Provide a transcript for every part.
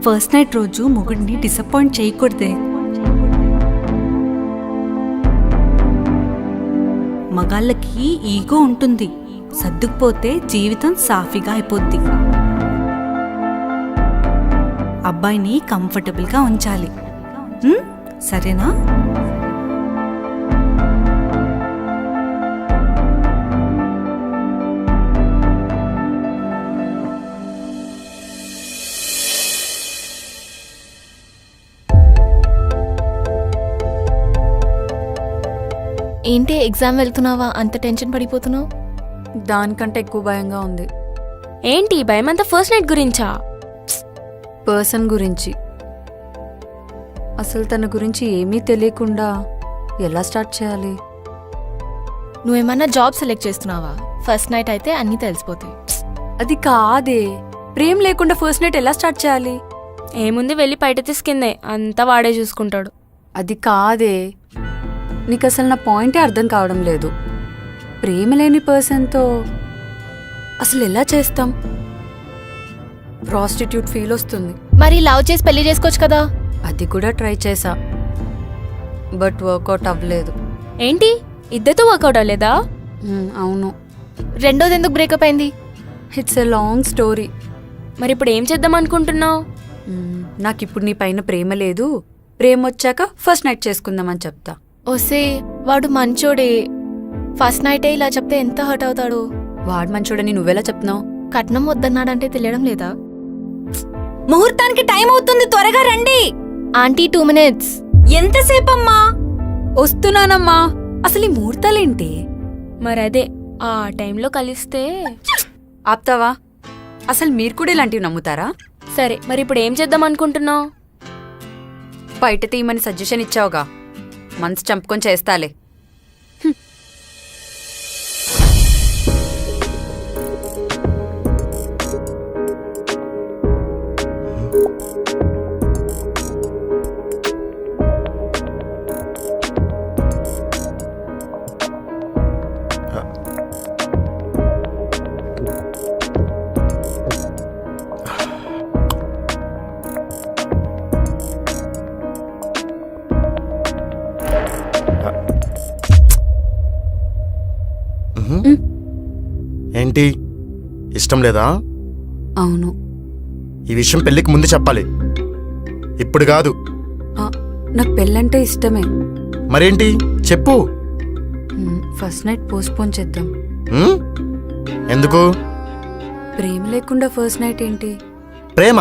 First night రోజు మొగుడిని disappoint చేయకూడదే. మగాళ్ళకి ego ఉంటుంది, సర్దుకుపోతే జీవితం సాఫీగా అయిపోద్ది. అబ్బాయిని కంఫర్టబుల్గా ఉంచాలి, సరేనా? ఏంటి ఎగ్జామ్ వెళ్తున్నావా, అంత టెన్షన్ పడిపోతున్నావు? దానికంటే ఎక్కువ భయంగా ఉంది. ఏంటి భయం అంతా ఫస్ట్ నైట్ గురించా? పర్సన్ గురించి. అసలు తన గురించి ఏమీ తెలియకుండా ఎలా స్టార్ట్ చేయాలి? నువ్వేమన్నా జాబ్ సెలెక్ట్ చేస్తున్నావా? ఫస్ట్ నైట్ అయితే అన్నీ తెలిసిపోతాయి. అది కాదే, ప్రేమ లేకుండా ఫస్ట్ నైట్ ఎలా స్టార్ట్ చేయాలి? ఏముంది, వెళ్ళి బయట తీసుకుందే, అంతా వాడే చూసుకుంటాడు. అది కాదే, నీకు అసలు నా పాయింటే అర్థం కావడం లేదు. ప్రేమ లేని పర్సన్తో అసలు ఎలా చేస్తాం? ప్రాస్టిట్యూట్ ఫీల్ వస్తుంది. మరి లవ్ చేసి పెళ్లి చేసుకోవచ్చు కదా. అది కూడా ట్రై చేసా, బట్ వర్కౌట్ అవ్వలేదు. ఏంటి, ఇద్దరితో వర్కౌట్ అవ్వలేదా? అవును. రెండోది ఎందుకు బ్రేకప్ అయింది? It's a long story. మరి ఇప్పుడు ఏం చేద్దాం అనుకుంటున్నావు? నాకు ఇప్పుడు నీ పైన ప్రేమ లేదు, ప్రేమ వచ్చాక ఫస్ట్ నైట్ చేసుకుందామని చెప్తా. ఓసే, వాడు మంచోడే. ఫస్ట్ నైటే ఇలా చెప్తే ఎంత హర్ట్ అవుతాడు. వాడు మంచోడని నువ్వెలా చెప్తున్నావు? కట్నం వద్దన్నాడంటే తెలియడం లేదా? ముహూర్తానికి టైం అవుతుంది, త్వరగా రండి. Aunty 2 minutes. ఎంతసేపమ్మా? వస్తున్నానమ్మా. అసలు ఈ ముహూర్తాలేంటి? మరి అదే ఆ టైంలో కలిస్తే. ఆప్తావా? అసలు మీరు కూడా ఇలాంటివి నమ్ముతారా? సరే, మరి ఇప్పుడు ఏం చేద్దాం అనుకుంటున్నావు? బయట తీయమని సజెషన్ ఇచ్చావుగా, మనసు చంపుకొని చేస్తాలే. ఏంటి, ఇష్టం లేదా? అవును. ఈ విషయం పెళ్ళికి ముందు చెప్పాలి, ఇప్పుడు కాదు. నాకు పెళ్ళంటే ఇష్టమే. మరేంటి చెప్పు. ఫస్ట్ నైట్ పోస్ట్పోన్ చేద్దాం. ఎందుకు? ప్రేమ లేకుండా ఫస్ట్ నైట్ ఏంటి? ప్రేమ?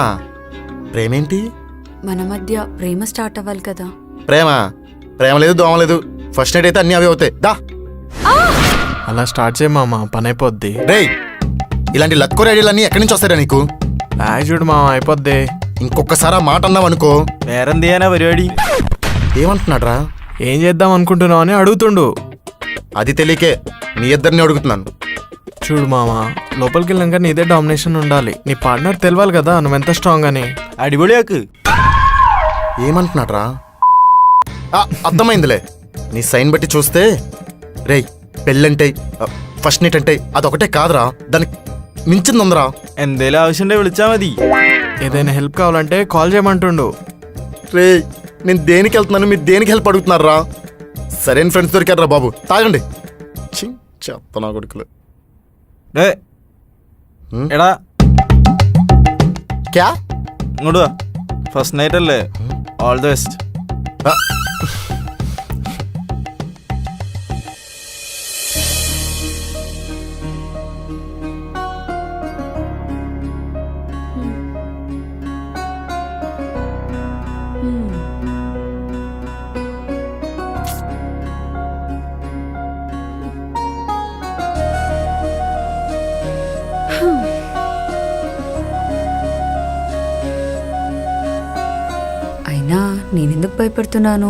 ప్రేమేంటి? మన మధ్య ప్రేమ స్టార్ట్ అవ్వాలి కదా. ప్రేమ లేదు, దోమ లేదు. ఫస్ట్ నైట్ అయితే అన్నీ అవే అవుతాయి. దా అలా స్టార్ట్ చేయ మామ, పని అయిపోద్ది. రేయ్, ఇలాంటి లత్కోర ఐడియాలన్నీ ఎక్కడి నుంచి వస్తారా నీకు? చూడు మామ, అయిపోద్ది. ఇంకొకసారి ఆ మాట అన్నావు అనుకో. వేరంది అయినా పరివాడి ఏమంటున్నాడ్రా? ఏం చేద్దాం అనుకుంటున్నావు అని అడుగుతుండు. అది తెలియకే మీ ఇద్దరిని అడుగుతున్నాను. చూడు మామ, లోపలికి వెళ్ళాక నీదే డామినేషన్ ఉండాలి. నీ పార్ట్నర్ తెలవాలి కదా నువ్వెంత స్ట్రాంగ్ అని. అడిగోడియాకు ఏమంటున్నాడ్రా? అర్థమైందిలే, నీ సైన్ బట్టి చూస్తే. రేయ్, పెళ్ళంటే ఫస్ట్ నైట్ అంటే అదొకటే కాదురా, దానికి మించిందందరా. ఎందేలా అవసరం విളിച്ചാమది. ఏదైనా హెల్ప్ కావాలంటే కాల్ చేయమంటుండు. రే, నేను దేనికి వెళ్తున్నాను, మీరు దేనికి హెల్ప్ అడుగుతున్నారా? సరైన ఫ్రెండ్స్ దొరికారా బాబు, తాగండి. చెప్తా కొడుకులు. ఎడా క్యా ఇంకోడు first night Alle, all the best. అయినా నేనెందుకు భయపడుతున్నాను?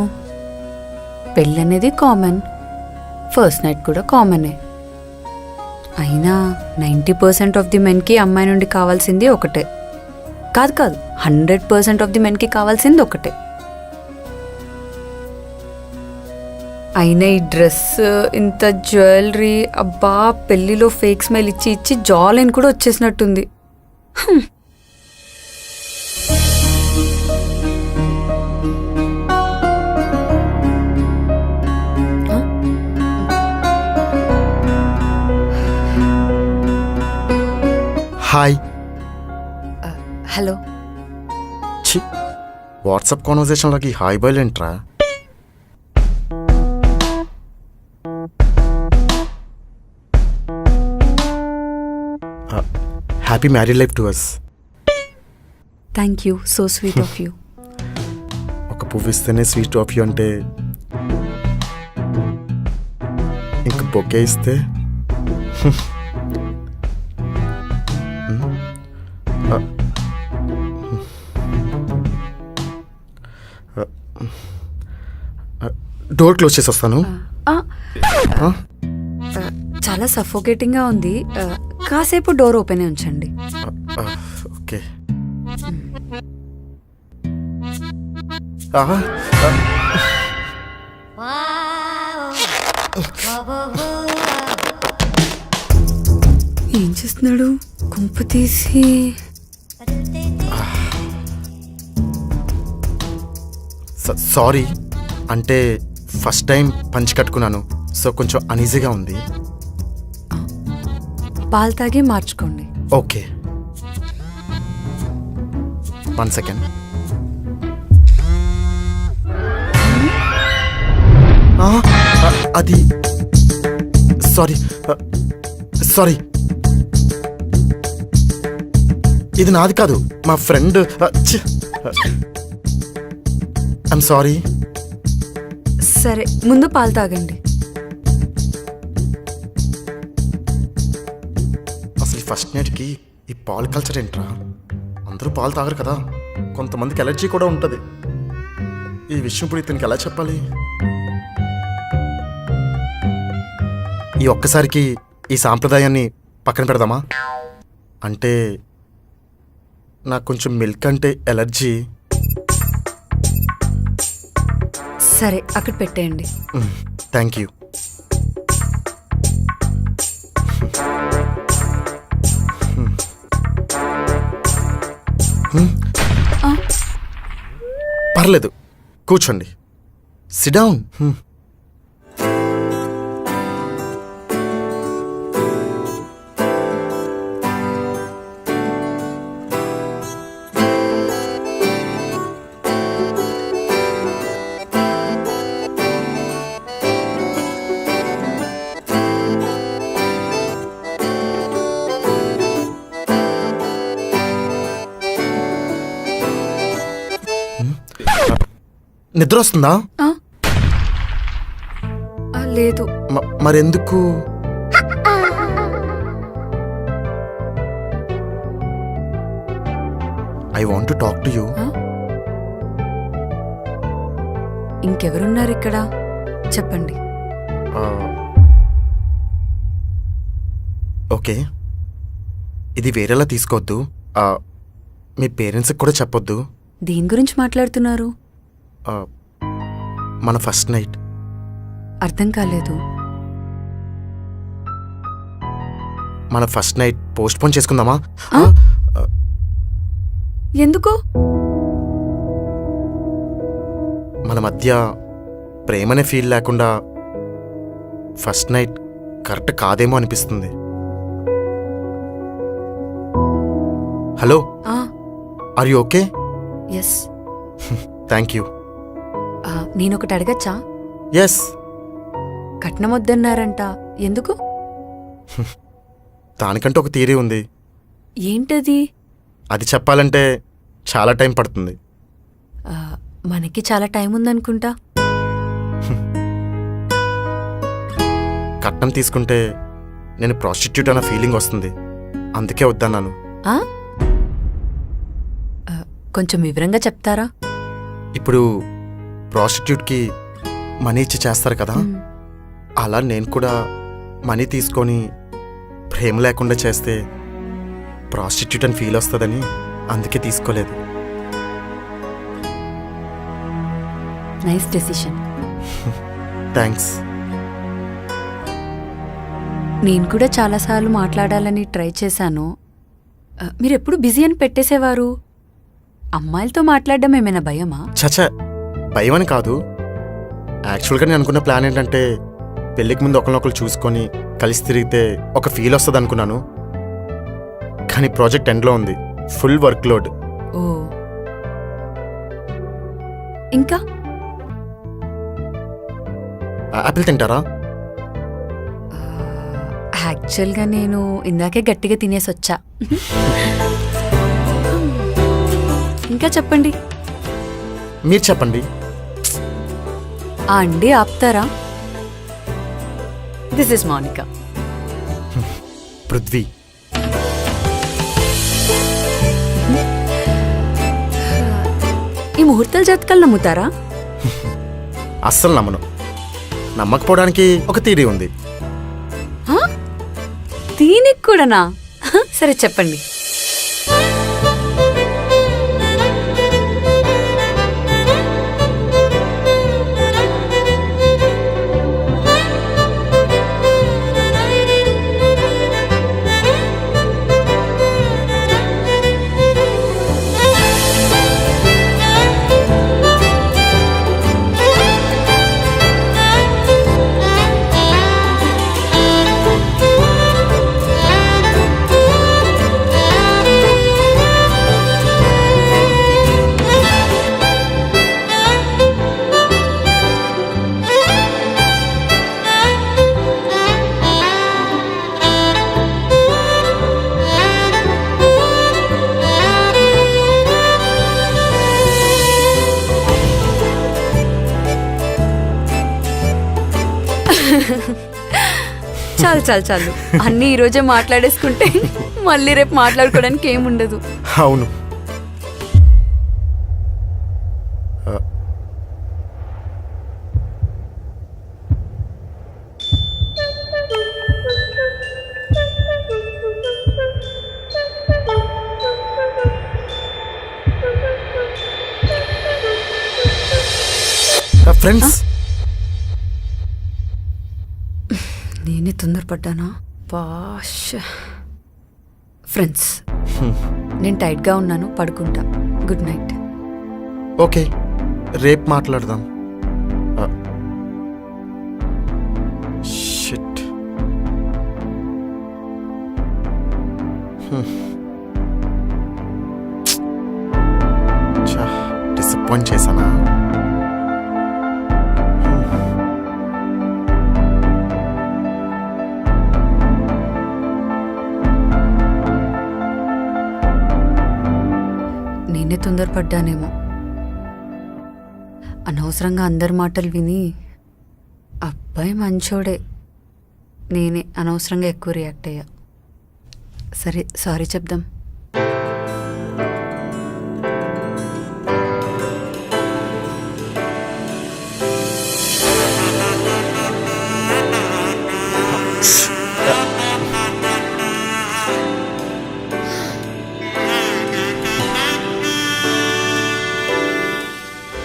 పెళ్ళనేది కామన్, ఫస్ట్ నైట్ కూడా కామనే. అయినా 90% ఆఫ్ ది మెన్కి అమ్మాయి నుండి కావాల్సింది ఒకటే. కాదు 100% ఆఫ్ ది మెన్కి కావాల్సింది ఒకటే. అయినా ఈ డ్రెస్, ఇంత జ్యువెలరీ, అబ్బా పెళ్లిలో ఫేక్ స్మైల్ ఇచ్చి ఇచ్చి జాలైన్ కూడా వచ్చేసినట్టుంది. హాయ్. హలో. ఛీ, వాట్సాప్ కాన్వర్జేషన్లోకి హాయ్ బాయ్ ఏంట్రా? Happy married life to us. Thank you, so sweet of you. ఒక పువ్వు ఇస్తేనే స్వీట్ ఆఫ్ యూ అంటే ఇంక బొకే ఇస్తే డోర్ క్లోజ్ చేసి వస్తాను. చాలా సఫోకేటింగ్గా ఉంది. కాసేపు డోర్ ఓపెన్ ఉంచండి. ఓకే. ఏం చేస్తున్నాడు? కుంప తీసి సారీ, అంటే ఫస్ట్ టైం పంచి కట్టుకున్నాను, సో కొంచెం అనీజీగా ఉంది. పాలు తాగి మార్చుకోండి. Okay, 1 second. అది సారీ సారీ, ఇది నాది కాదు, మా ఫ్రెండ్. I'm sorry. సరే, ముందు పాలు తాగండి. అసలు ఫస్ట్ నైట్కి ఈ పాలు కల్చర్ ఏంట్రా? అందరూ పాలు తాగరు కదా, కొంతమందికి ఎలర్జీ కూడా ఉంటుంది. ఈ విషయం ఇప్పుడు ఇతనికి ఎలా చెప్పాలి? ఈ ఒక్కసారికి ఈ సాంప్రదాయాన్ని పక్కన పెడదామా? అంటే నాకు కొంచెం మిల్క్ అంటే ఎలర్జీ. సరే, అక్కడ పెట్టేయండి. Thank you. పర్లేదు, కూర్చోండి. Sit down. నిద్ర వస్తుందా? లేదు. మరెందుకు? I want to talk to you. ఇంకెవరున్నారు ఇక్కడ? చెప్పండి. ఓకే, ఇది వేరేలా తీసుకోవద్దు. మీ పేరెంట్స్కి కూడా చెప్పొద్దు. దేని గురించి మాట్లాడుతున్నారు? మన ఫస్ట్ నైట్. అర్థం కాలేదు. మన ఫస్ట్ నైట్ పోస్ట్ పోన్ చేసుకుందామా? ఎందుకు? మన మధ్య ప్రేమనే ఫీల్ లేకుండా ఫస్ట్ నైట్ కరెక్ట్ కాదేమో అనిపిస్తుంది. Hello, are you okay? Yes. Thank you. నేనొకటి అడగచ్చా? ఎస్. కట్నం వద్దన్నారంట, ఎందుకు? దానికంటే ఒక థియరీ ఉంది. ఏంటది? అది చెప్పాలంటే చాలా టైం పడుతుంది. మనకి చాలా టైం ఉందనుకుంటా. కట్నం తీసుకుంటే నేను ప్రాస్టిట్యూట్ అన్న ఫీలింగ్ వస్తుంది, అందుకే వద్దన్నాను. కొంచెం వివరంగా చెప్తారా? ఇప్పుడు ప్రాస్టిట్యూట్కి మనీ ఇచ్చి చేస్తారు కదా, అలా నేను కూడా మనీ తీసుకొని ప్రేమ లేకుండా చేస్తే ప్రాస్టిట్యూట్ అని ఫీల్ వస్తుందని అందుకే తీసుకోలేదు. Nice decision. థ్యాంక్స్. నేను కూడా చాలాసార్లు మాట్లాడాలని ట్రై చేశాను. మీరెప్పుడు బిజీ అని పెట్టేసేవారు. అమ్మాయిలతో మాట్లాడడం ఏమైనా భయమా? చచా, భయం అని కాదు. యాక్చువల్గా నేను అనుకున్న ప్లాన్ ఏంటంటే పెళ్ళికి ముందు ఒకరినొకరు చూసుకొని కలిసి తిరిగితే ఒక ఫీల్ వస్తుంది అనుకున్నాను. కానీ ప్రాజెక్ట్ ఎండ్లో ఉంది, ఫుల్ వర్క్ లోడ్. ఓ ఇంకా యాపిల్ తింటారా? యాక్చువల్గా నేను ఇందాకే గట్టిగా తినేసి వచ్చా. ఇంకా చెప్పండి. మీరు చెప్పండి. ఆ అండి ఆపుతారా? This is Monica. పృథ్వీ. ఈ ముహూర్తాల జాతకాలు నమ్ముతారా? అస్సలు నమ్మను. నమ్మకపోవడానికి ఒక థియరీ ఉంది. దీనికి కూడానా? సరే చెప్పండి. చాలు చాలు చాలు, అన్నీ ఈరోజే మాట్లాడేసుకుంటే మళ్ళీ రేపు మాట్లాడుకోవడానికి ఏముండదు. అవును. ఫ్రెండ్స్, నేనే తొందరపడ్డానా? పాష్. ఫ్రెండ్స్, నేను టైట్గా ఉన్నాను, పడుకుంటా. Good night. ఓకే, రేపు మాట్లాడదాం. షిట్. డిసప్పాయింట్ చేశానా? నేనే తొందరపడ్డానేమో. అనవసరంగా అందరి మాటలు విని, అబ్బాయి మంచోడే, నేనే అనవసరంగా ఎక్కువ రియాక్ట్ అయ్యా. సరే, సారీ చెప్దాం.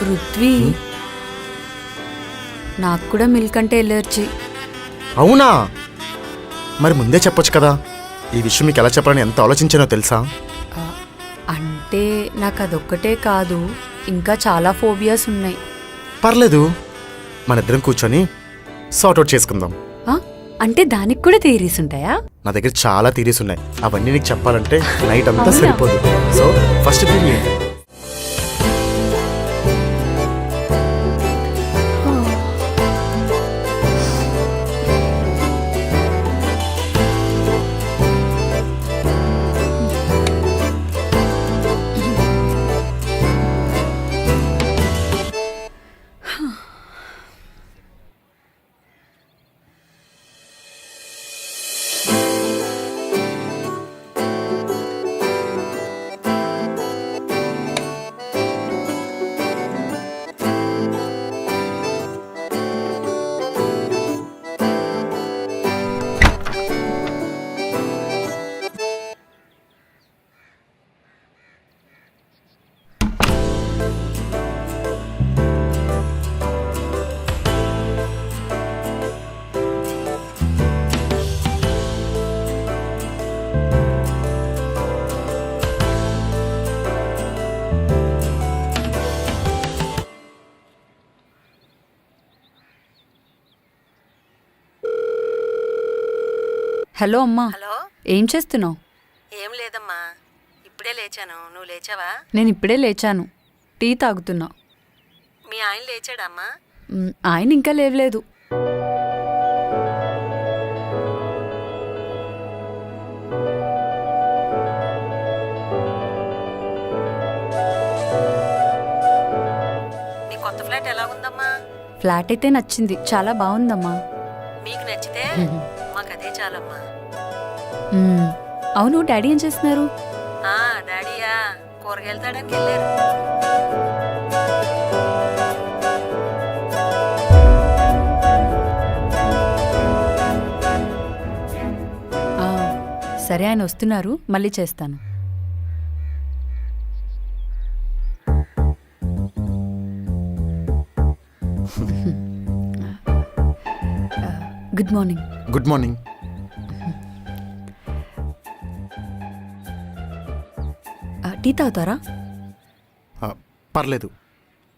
పృథ్వీ, నాకు కూడా మిల్క్ అంటే ఎలర్జీ. అవునా? మరి ముందే చెప్పొచ్చు కదా. ఈ విషయం మీకు ఎలా చెప్పాలని ఎంత ఆలోచించానో తెలుసా? అంటే నాకు అదొక్కటే కాదు, ఇంకా చాలా ఫోబియాస్ ఉన్నాయి. పర్లేదు, మన ఇద్దరం కూర్చొని సార్ట్అవుట్ చేసుకుందాం. అంటే దానికి కూడా థియరీస్ ఉంటాయా? నా దగ్గర చాలా థియరీస్ ఉన్నాయి. అవన్నీ నీకు చెప్పాలంటే నైట్ అంతా అవునా? సరిపోదు. సో ఫస్ట్ థియరీ ఏంటి? హలో అమ్మా, ఏం చేస్తున్నావు? ఏం లేదమ్మా, ఇప్పుడే లేచాను. నువ్వు లేచావా? నేను ఇప్పుడే లేచాను, టీ తాగుతున్నా. మీ ఆయన లేచాడమ్మా? ఆయన ఇంకా లేవలేదు. మీ కొత్త ఫ్లాట్ ఎలా ఉందమ్మా? ఫ్లాట్ అయితే నచ్చింది, చాలా బాగుందమ్మా. మీకు నచ్చితే మాకు అదే చాలమ్మా. మ్మ్. అవును, డాడీ ఏం చేస్తున్నారు? డాడీయా కూరగాయలు తాడానికి వెళ్ళారు. ఆ, సరే, ఆయన వస్తున్నారు, మళ్ళీ చేస్తాను. Good morning. Good morning. Tea తాగుతారా? పర్లేదు,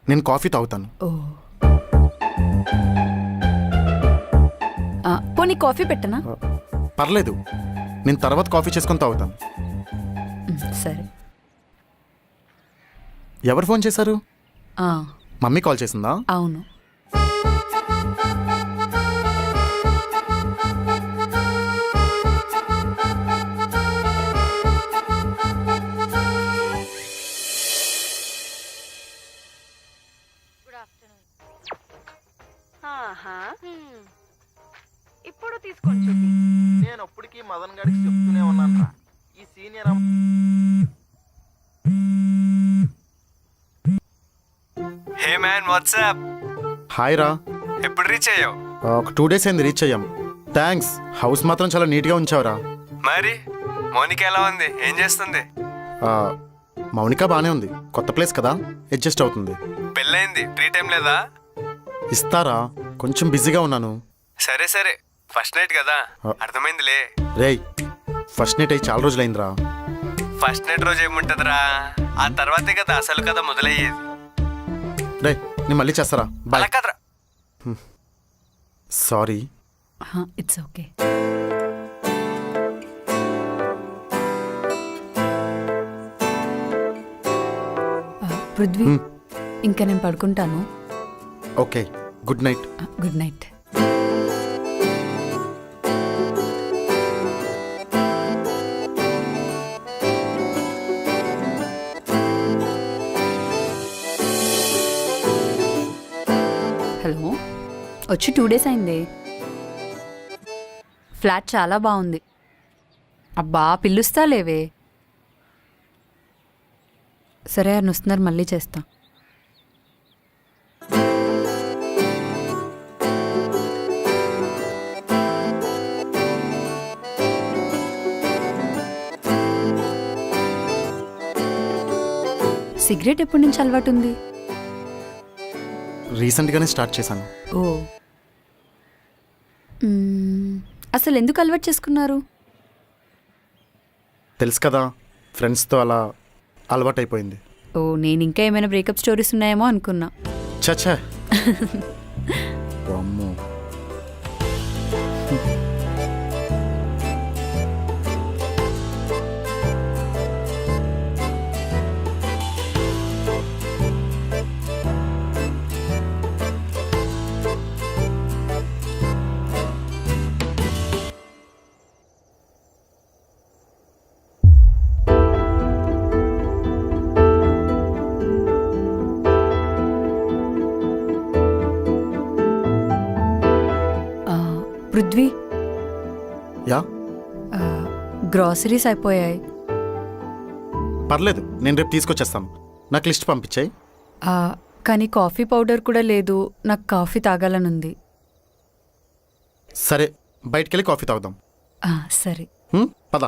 నేను కాఫీ తాగుతాను. ఓ, పోనీ కాఫీ పెట్టనా? పర్లేదు, నేను తర్వాత కాఫీ చేసుకొని తాగుతాను. సరే. ఎవరు ఫోన్ చేశారు? ఆ, మమ్మీ కాల్ చేసిందా? అవును. ఇప్పుడు తీసుకొని చూపి. నేను అప్పటికి మదన్ గారికి చెప్తూనే ఉన్నాను రా, ఈ senior hey man, WhatsApp? Hi రా. ఎప్పుడు రీచ్ అయ్యావు? ఒక 2 days అయింది రీచ్ అయ్యాం. థ్యాంక్స్, హౌస్ మాత్రం చాలా నీట్గా ఉంచావురా. మరి మౌనిక ఎలా ఉంది? ఏం చేస్తుంది? మౌనిక బాగానే ఉంది, కొత్త ప్లేస్ కదా, అడ్జస్ట్ అవుతుంది. పెళ్ళైంది, ట్రీట్ ఏం లేదా? ఇస్తారా, కొంచెం బిజీగా ఉన్నాను. సరే సరే, ఫస్ట్ నైట్ కదా, అర్థమైందిలే. రేయ్, ఫస్ట్ నైట్ అయ్యి చాలా రోజులైందిరా. ఫస్ట్ నైట్ రోజు ఏముంటదిరా, ఆ తర్వాతే కదా అసలు కదా మొదలయ్యేది. రే, నేను మళ్ళీ చేస్తారా? బాయ్. అలా కదరా. సారీ. It's okay. పృథ్వీ, ఇంకా నేను పడుకుంటాను. Okay, good night. Good night. Hello, వచ్చి 2 days అయింది. ఫ్లాట్ చాలా బాగుంది. అబ్బా, పిలుస్తా లేవే. సరే, ఆయన వస్తున్నారు, మళ్ళీ చేస్తా. సిగరెట్ ఎప్పటి నుంచి అలవాటు ఉంది? రీసెంట్గానే స్టార్ట్ చేశాను. ఓ, అసలు ఎందుకు అలవాటు చేసుకున్నారు? తెలుసు కదా, ఫ్రెండ్స్తో అలా అలవాటైపోయింది. ఓ, నేను ఇంకా ఏమైనా బ్రేకప్ స్టోరీస్ ఉన్నాయేమో అనుకున్నా. చచ్చా. అమ్మో. పృథ్వీ, యా, గ్రాసరీస్ అయిపోయాయి. పర్లేదు, నేను రేపు తీసుకొచ్చేస్తాను. నాకు లిస్ట్ పంపించాయి. కానీ కాఫీ పౌడర్ కూడా లేదు. నాకు కాఫీ తాగాలనుంది. సరే, బయటికెళ్ళి కాఫీ తాగుదాం. సరే. పద.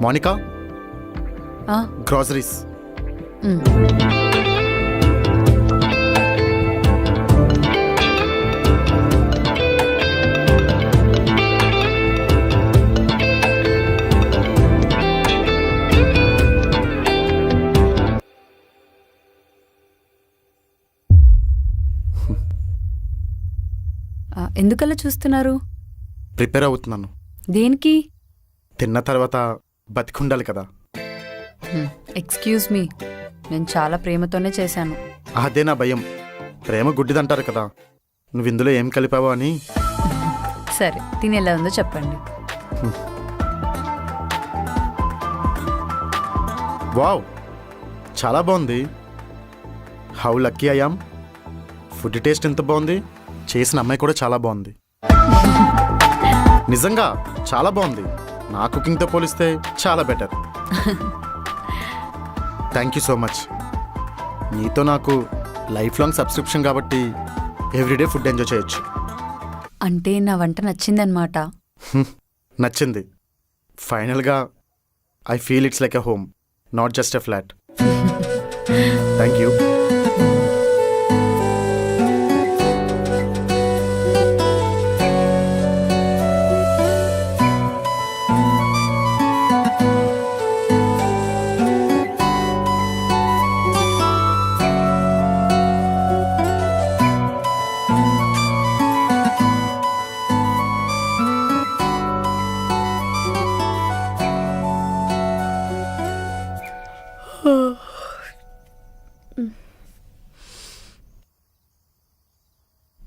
మోనికా ఆ, గ్రాసరీస్. మ్. ఎందుకలా చూస్తున్నారు? ప్రిపేర్ అవుతున్నాను. దేనికి? తిన్న తర్వాత బతికుండాలి కదా. ఎక్స్క్యూజ్ మీ, నేను చాలా ప్రేమతోనే చేశాను. అదే నా భయం. ప్రేమ గుడ్డిదంటారు కదా, నువ్వు ఇందులో ఏం కలిపావో అని. సరే, తిని ఎలా ఉందో చెప్పండి. వావ్, చాలా బాగుంది. How lucky I am. Food taste ఎంత బాగుంది, చేసిన అమ్మాయి కూడా చాలా బాగుంది. నిజంగా చాలా బాగుంది. నా కుకింగ్తో పోలిస్తే చాలా better. Thank you so much. నీతో నాకు లైఫ్ లాంగ్ సబ్స్క్రిప్షన్ కాబట్టి ఎవ్రీడే ఫుడ్ ఎంజాయ్ చేయొచ్చు. అంటే నా వంట నచ్చిందనమాట. నచ్చింది. ఫైనల్గా I feel it's like a home, not just a flat. Thank you.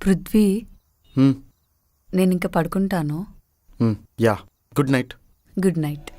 Prithvi, నేను ఇంకా పడుకుంటాను. Yeah, good night. Good night.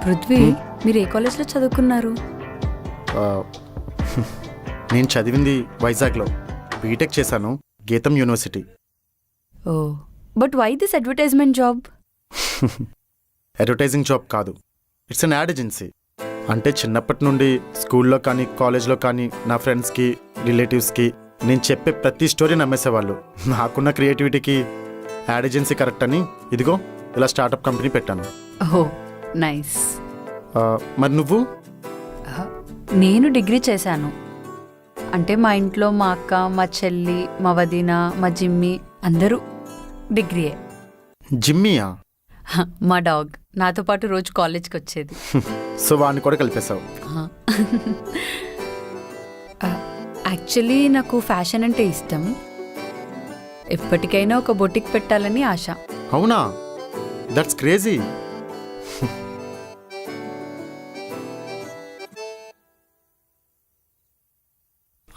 Prithvi, మీరు ఏ కాలేజ్లో చదువుకున్నారు? నేను చదివింది వైజాగ్లో. బీటెక్ చేశాను, గీతం యూనివర్సిటీ. ఓ, but why this advertisement job? Advertising job కాదు, ఇట్స్ అన్ యాడ్ ఏజెన్సీ. అంటే చిన్నప్పటి నుండి స్కూల్లో కానీ కాలేజ్లో కానీ నా ఫ్రెండ్స్కి రిలేటివ్స్కి నేను చెప్పే ప్రతి స్టోరీ నమ్మేసేవాళ్ళు. నాకున్న క్రియేటివిటీకి యాడ్ ఏజెన్సీ కరెక్ట్ అని ఇదిగో ఇలా స్టార్టప్ కంపెనీ పెట్టాను. ఓహో, నైస్. మరి నువ్వు? నేను డిగ్రీ చేశాను. అంటే మా ఇంట్లో మా అక్క, మా చెల్లి, మా వదిన, మా జిమ్మి అందరూ డిగ్రీయే. జిమ్మీయా? మా డాగ్ నాతో పాటు రోజు కాలేజ్కి వచ్చేది. సో వాడిని కూడా కలిపేశావు. యాక్చువల్లీ నాకు ఫ్యాషన్ అంటే ఇష్టం. ఎప్పటికైనా ఒక బొటిక్ పెట్టాలని ఆశ. అవునా? That's crazy.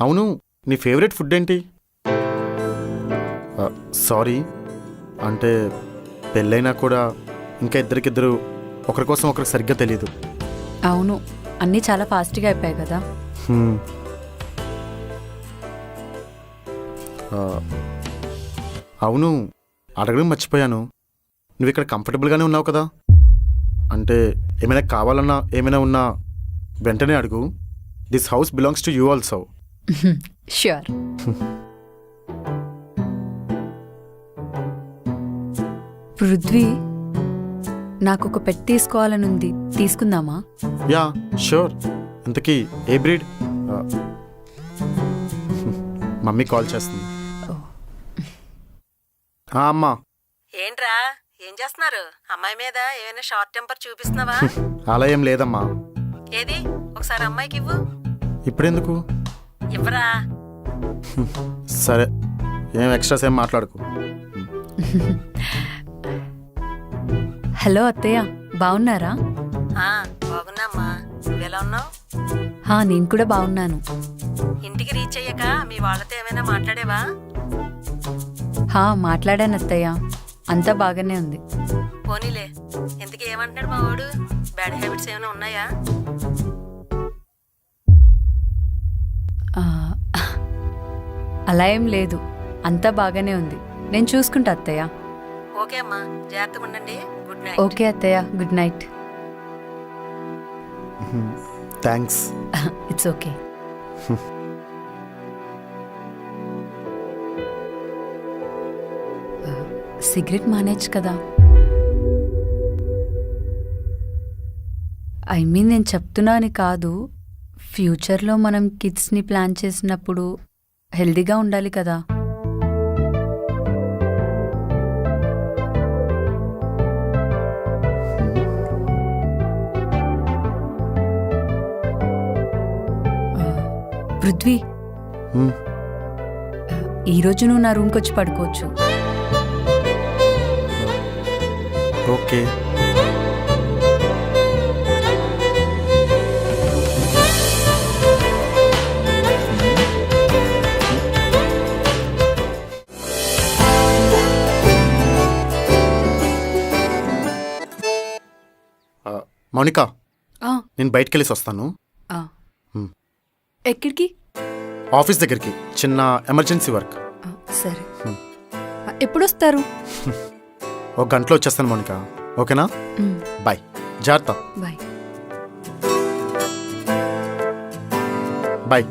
అవును, నీ ఫేవరెట్ ఫుడ్ ఏంటి? సారీ, అంటే పెళ్ళైనా కూడా ఇంకా ఇద్దరికిద్దరు ఒకరి కోసం ఒకరికి సరిగ్గా తెలియదు. అవును, అన్నీ చాలా ఫాస్ట్గా అయిపోయాయి కదా. అవును, అడగడం మర్చిపోయాను. నువ్వు ఇక్కడ కంఫర్టబుల్గానే ఉన్నావు కదా? అంటే ఏమైనా కావాలన్నా ఏమైనా ఉన్నా వెంటనే అడుగు. This house belongs to you also. Sure. Prithvi, నాకు ఒక పెట్ తీసుకోవాలనుంది, తీసుకుందామా? Yeah sure. ఇంతకీ ఏ బ్రీడ్? మమ్మీ కాల్ చేస్తుంది. అమ్మా. ఏంట్రా ఏం చేస్తున్నారు? అమ్మాయి మీద ఏమైనా షార్ట్ టెంపర్ చూపిస్తున్నావా? అలా ఏం లేదమ్మా. ఏది ఒకసారి అమ్మాయికి ఇవ్వు. ఇప్పుడెందుకు? ఇవ్వరా. సరే, ఏం ఎక్స్ట్రాస్ ఏం మాట్లాడుకు. హలో అత్తయ్య, బాగున్నారా? బాగున్నామ్మా, నువ్వెలా ఉన్నావు? నేను కూడా బాగున్నాను. ఇంటికి రీచ్ అయ్యాక మీ వాళ్ళతో ఏమైనా మాట్లాడేవా? మాట్లాడాను అత్తయ్య, అంతా బాగానే ఉంది. పోనీలే. ఇంతకీ ఏమంటున్నాడు మా వాడు? బ్యాడ్ హ్యాబిట్స్ ఏమైనా ఉన్నాయా? అలా ఏం లేదు, అంతా బాగానే ఉంది. నేను చూసుకుంటా అత్తయ్య. ఓకే అమ్మా, జాగ్రత్తగా ఉండండి. Good night. ఓకే అత్తయ్య, good night. Thanks. It's okay. Cigarette మానేచ్చు కదా? నేను చెప్తున్నా అని కాదు, ఫ్యూచర్లో మనం కిడ్స్ని ప్లాన్ చేసినప్పుడు హెల్దీగా ఉండాలి కదా. పృథ్వీ, ఈరోజు నువ్వు నా రూమ్కి వచ్చి పడుకోవచ్చు. ఓకే. మౌనిక, నేను బయటికి వెళ్ళేసి వస్తాను. ఎక్కడికి? ఆఫీస్ దగ్గరికి, చిన్న ఎమర్జెన్సీ వర్క్. సరే, ఎప్పుడు వస్తారు? ఒక గంటలో వచ్చేస్తాను మౌనిక, ఓకేనా? బాయ్, జాగ్రత్త. బాయ్. బాయ్.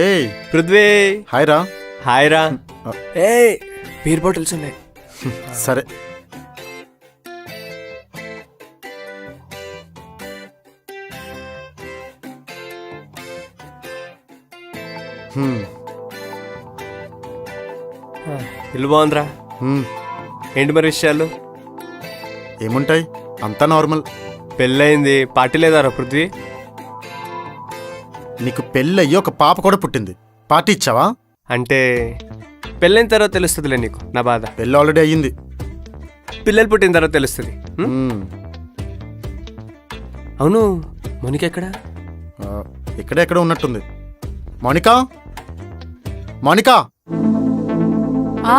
ఏయ్ పృథ్వీ, హాయ్ రా. హాయ్ రా. ఏ బీర్ బాటిల్స్ ఉన్నాయి. సరే. ఇల్లు బాగుందిరా. ఏంటి మరి విషయాలు? ఏముంటాయి, అంతా నార్మల్. పెళ్ళయింది, పార్టీ లేదారా పృథ్వీ? నీకు పెళ్ళయ్యి ఒక పాప కూడా పుట్టింది, పార్టీ ఇచ్చావా? అంటే పెళ్ళైన తర్వాత తెలుస్తుందిలే నీకు నా బాధ. పెళ్ళి ఆల్రెడీ అయ్యింది. పిల్లలు పుట్టిన తర్వాత తెలుస్తుంది. అవును, మౌనిక ఎక్కడా? ఎక్కడెక్కడ ఉన్నట్టుంది. మౌనికా, మౌనికా, ఆ,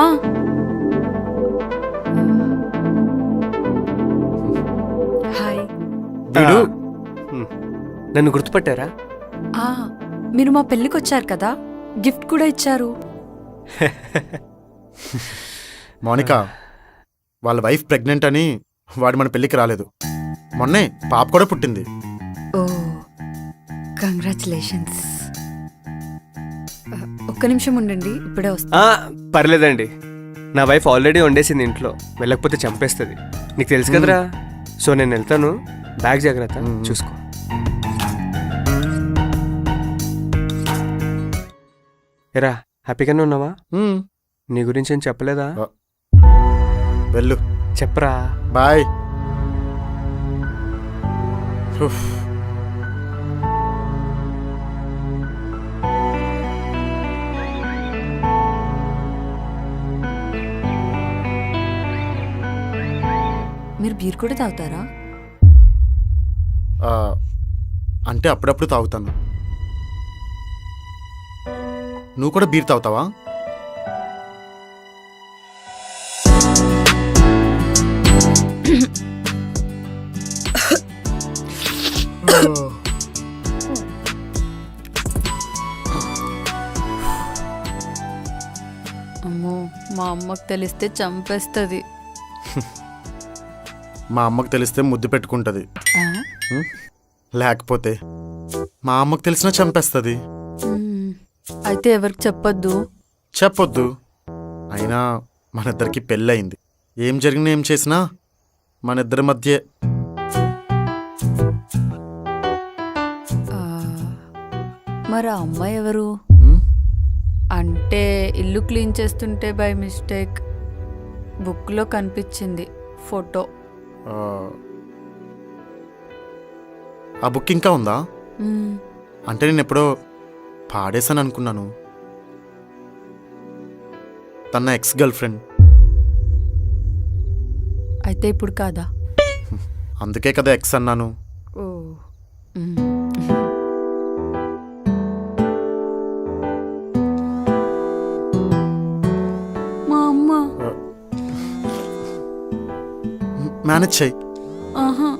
హాయ్. వీడు హ్మ్. నన్ను గుర్తుపట్టారా? ఆ, మీరు మా పెళ్ళికి వచ్చారు కదా, గిఫ్ట్ కూడా ఇచ్చారు. మౌనికా, వాళ్ళ వైఫ్ ప్రెగ్నెంట్ అని వాడు మన పెళ్ళికి రాలేదు. మొన్నే పాప కూడా పుట్టింది. ఓ, కంగ్రాచులేషన్స్. ఒక్క నిమిషం ఉండండి, ఇప్పుడే వస్తా. పర్లేదండి, నా వైఫ్ ఆల్రెడీ వండేసింది ఇంట్లో. వెళ్ళకపోతే చంపేస్తుంది. నీకు తెలుసు కదరా. సో నేను వెళ్తాను. బ్యాగ్ జాగ్రత్త, చూసుకో. ఎరా, హ్యాపీగానే ఉన్నావా? నీ గురించి ఏం చెప్పలేదా? వెళ్ళు. చెప్పరా. బాయ్. మీరు బీర్ కూడా తాగుతారా? అంటే అప్పుడప్పుడు తాగుతాను. నువ్వు కూడా బీర్ తాగుతావా? అమ్మో, మా అమ్మకు తెలిస్తే చంపేస్తుంది. మా అమ్మకు తెలిస్తే ముద్దు పెట్టుకుంటుంది. లేకపోతే మా అమ్మకు తెలిసినా చంపేస్తుంది. అయితే ఎవరికి చెప్పొద్దు. చెప్పొద్దు. అయినా మన ఇద్దరికి పెళ్ళయింది. ఏం జరిగినా ఏం చేసినా మన ఇద్దరి మధ్య. మరి ఆ అమ్మాయి ఎవరు? అంటే ఇల్లు క్లీన్ చేస్తుంటే బై మిస్టేక్ బుక్లో కనిపించింది ఫోటో. ఆ బుక్ ఇంకా ఉందా? అంటే నేను ఎప్పుడో పాడేశాను అనుకున్నాను. తన ఎక్స్ గర్ల్ ఫ్రెండ్. అయితే ఇప్పుడు కాదా? అందుకే కదా ఎక్స్ అన్నాను. ఓ, మా అమ్మ. మేనేజ్ చెయ్యి. ఆహా.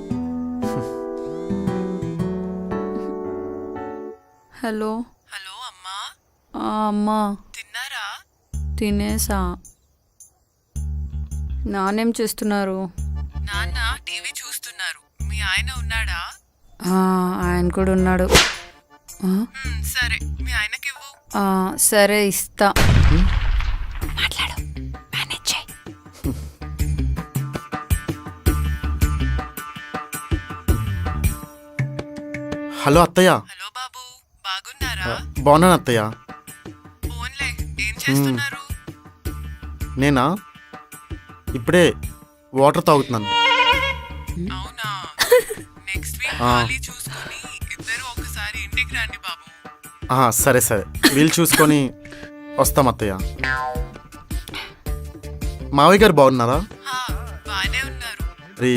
హలో. హలో అమ్మా, అమ్మా, తిన్నారా? తినేసా. నానేం చేస్తున్నారు? నాన్న టీవీ చూస్తున్నారు. మీ ఆయన ఉన్నాడా? ఆయన కూడా ఉన్నాడు. సరే, మీ ఆయనకివ్వు. సరే, ఇస్తా. మాట్లాడు, మేనేజ్ చేయి. హలో అత్తయ్య. హలో బాబు, బాగున్నారా? బాగున్నాను అత్తయ్య. ఫోన్లే, ఏం చేస్తున్నారు? నేనా ఇప్పుడే వాటర్ తాగుతున్నాను. అవునా? నెక్స్ట్ వీక్ ఖాళీ చూసుకొని ఇద్దరు ఒకసారి ఇంటికి రండి బాబు. సరే సరే, వీలు చూసుకొని వస్తాం అత్తయ్య. మావయ్య గారు బాగున్నారా? బానే ఉన్నారు. రీ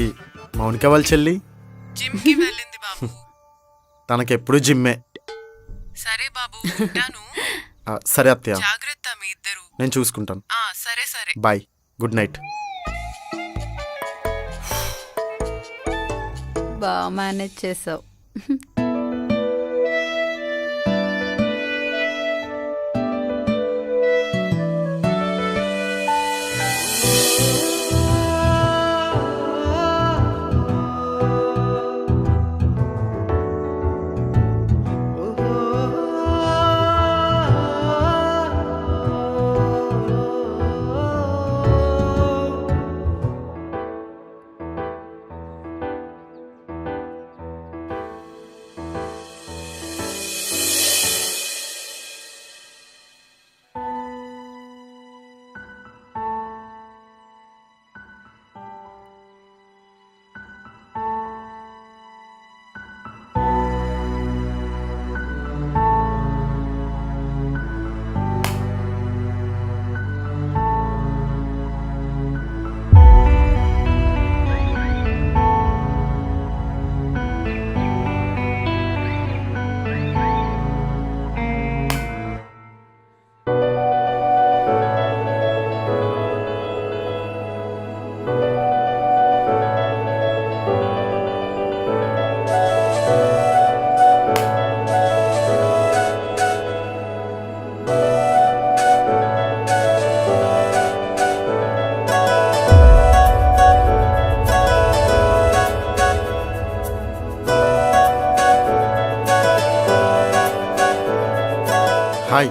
మౌనిక వాళ్ళ చెల్లి జిమ్ కి వెళ్ళింది బాబు. తనకెప్పుడు జిమ్మే. సరే బాబు, ఉంటాను. సరే అత్తయ్య, జాగ్రత్త మీ ఇద్దరు. నేను చూసుకుంటాను. సరే సరే, బాయ్, గుడ్ నైట్. బాగా మేనేజ్ చేసావు. హాయ్.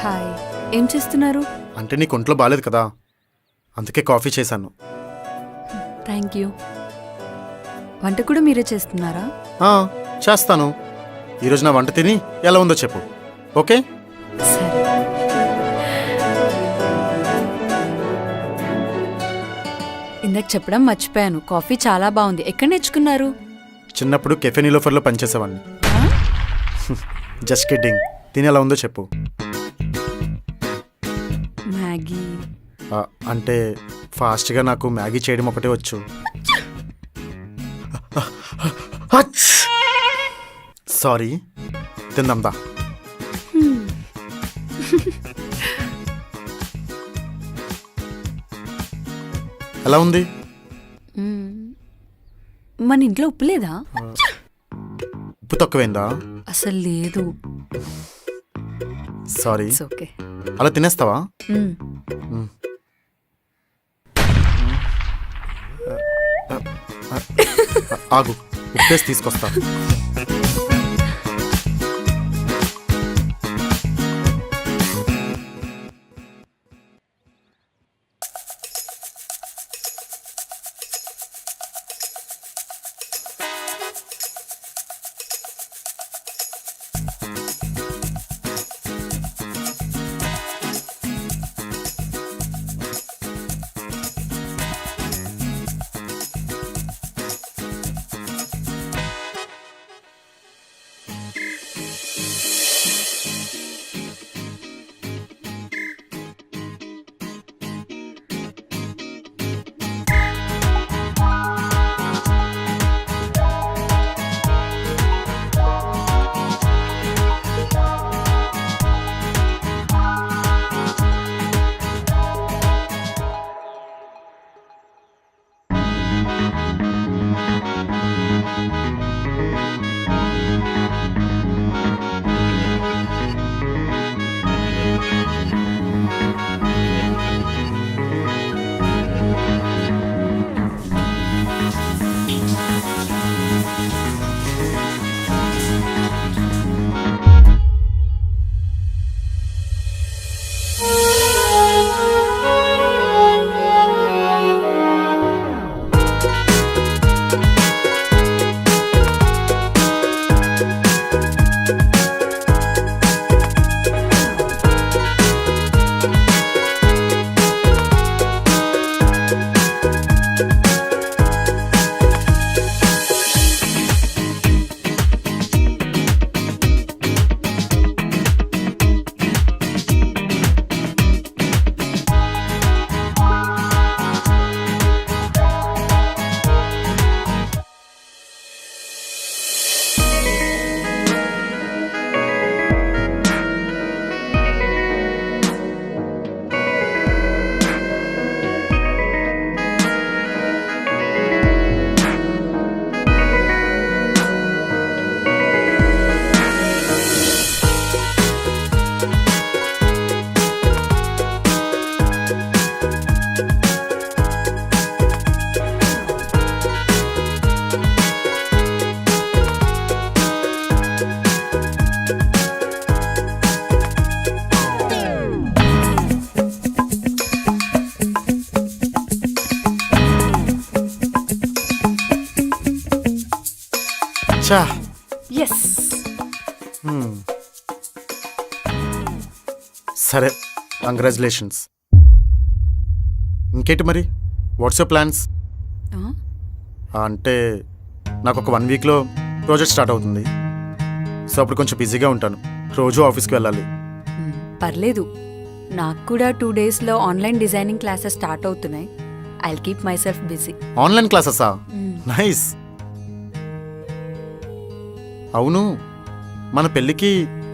హాయ్, ఏం చేస్తున్నారు? అంటే నీకు ఒంట్లో బాగాలేదు కదా, అందుకే కాఫీ చేశాను. Thank you. వంట కూడా మీరే చేస్తున్నారా? చేస్తాను. ఈరోజు నా వంట తిని ఎలా ఉందో చెప్పు, ఓకే? సరే. ఇందాక చెప్పడం మర్చిపోయాను, కాఫీ చాలా బాగుంది. ఎక్కడ నేర్చుకున్నారు? చిన్నప్పుడు కెఫే నీలోఫర్లో పనిచేసేవాడిని. Just kidding. తిని ఎలా ఉందో చెప్పు. మ్యాగీ. అంటే ఫాస్ట్గా నాకు మ్యాగీ చేయడం ఒకటే వచ్చు. సారీ, తిందాందా? ఎలా ఉంది? మన ఇంట్లో ఉప్పు లేదా? ఉప్పు తక్కువైందా? అసలు లేదు. సారీ. It's okay. అలా తినేస్తావా? ఆగు, ఉప్పేసి తీసుకొస్తా. చా. ఎస్. సరే, కంగ్రాచులేషన్స్. ఇంకేంటి మరి, వాట్స్ యువర్ ప్లాన్స్? అంటే నాకు ఒక 1 వీక్లో ప్రాజెక్ట్ స్టార్ట్ అవుతుంది. సో అప్పుడు కొంచెం బిజీగా ఉంటాను, రోజు ఆఫీస్కి వెళ్ళాలి. పర్లేదు, నాకు కూడా 2 డేస్లో ఆన్లైన్ డిజైనింగ్ క్లాసెస్ స్టార్ట్ అవుతున్నాయి. I will keep myself busy. Online క్లాసెసా? నైస్. అవును, మన పెళ్ళికి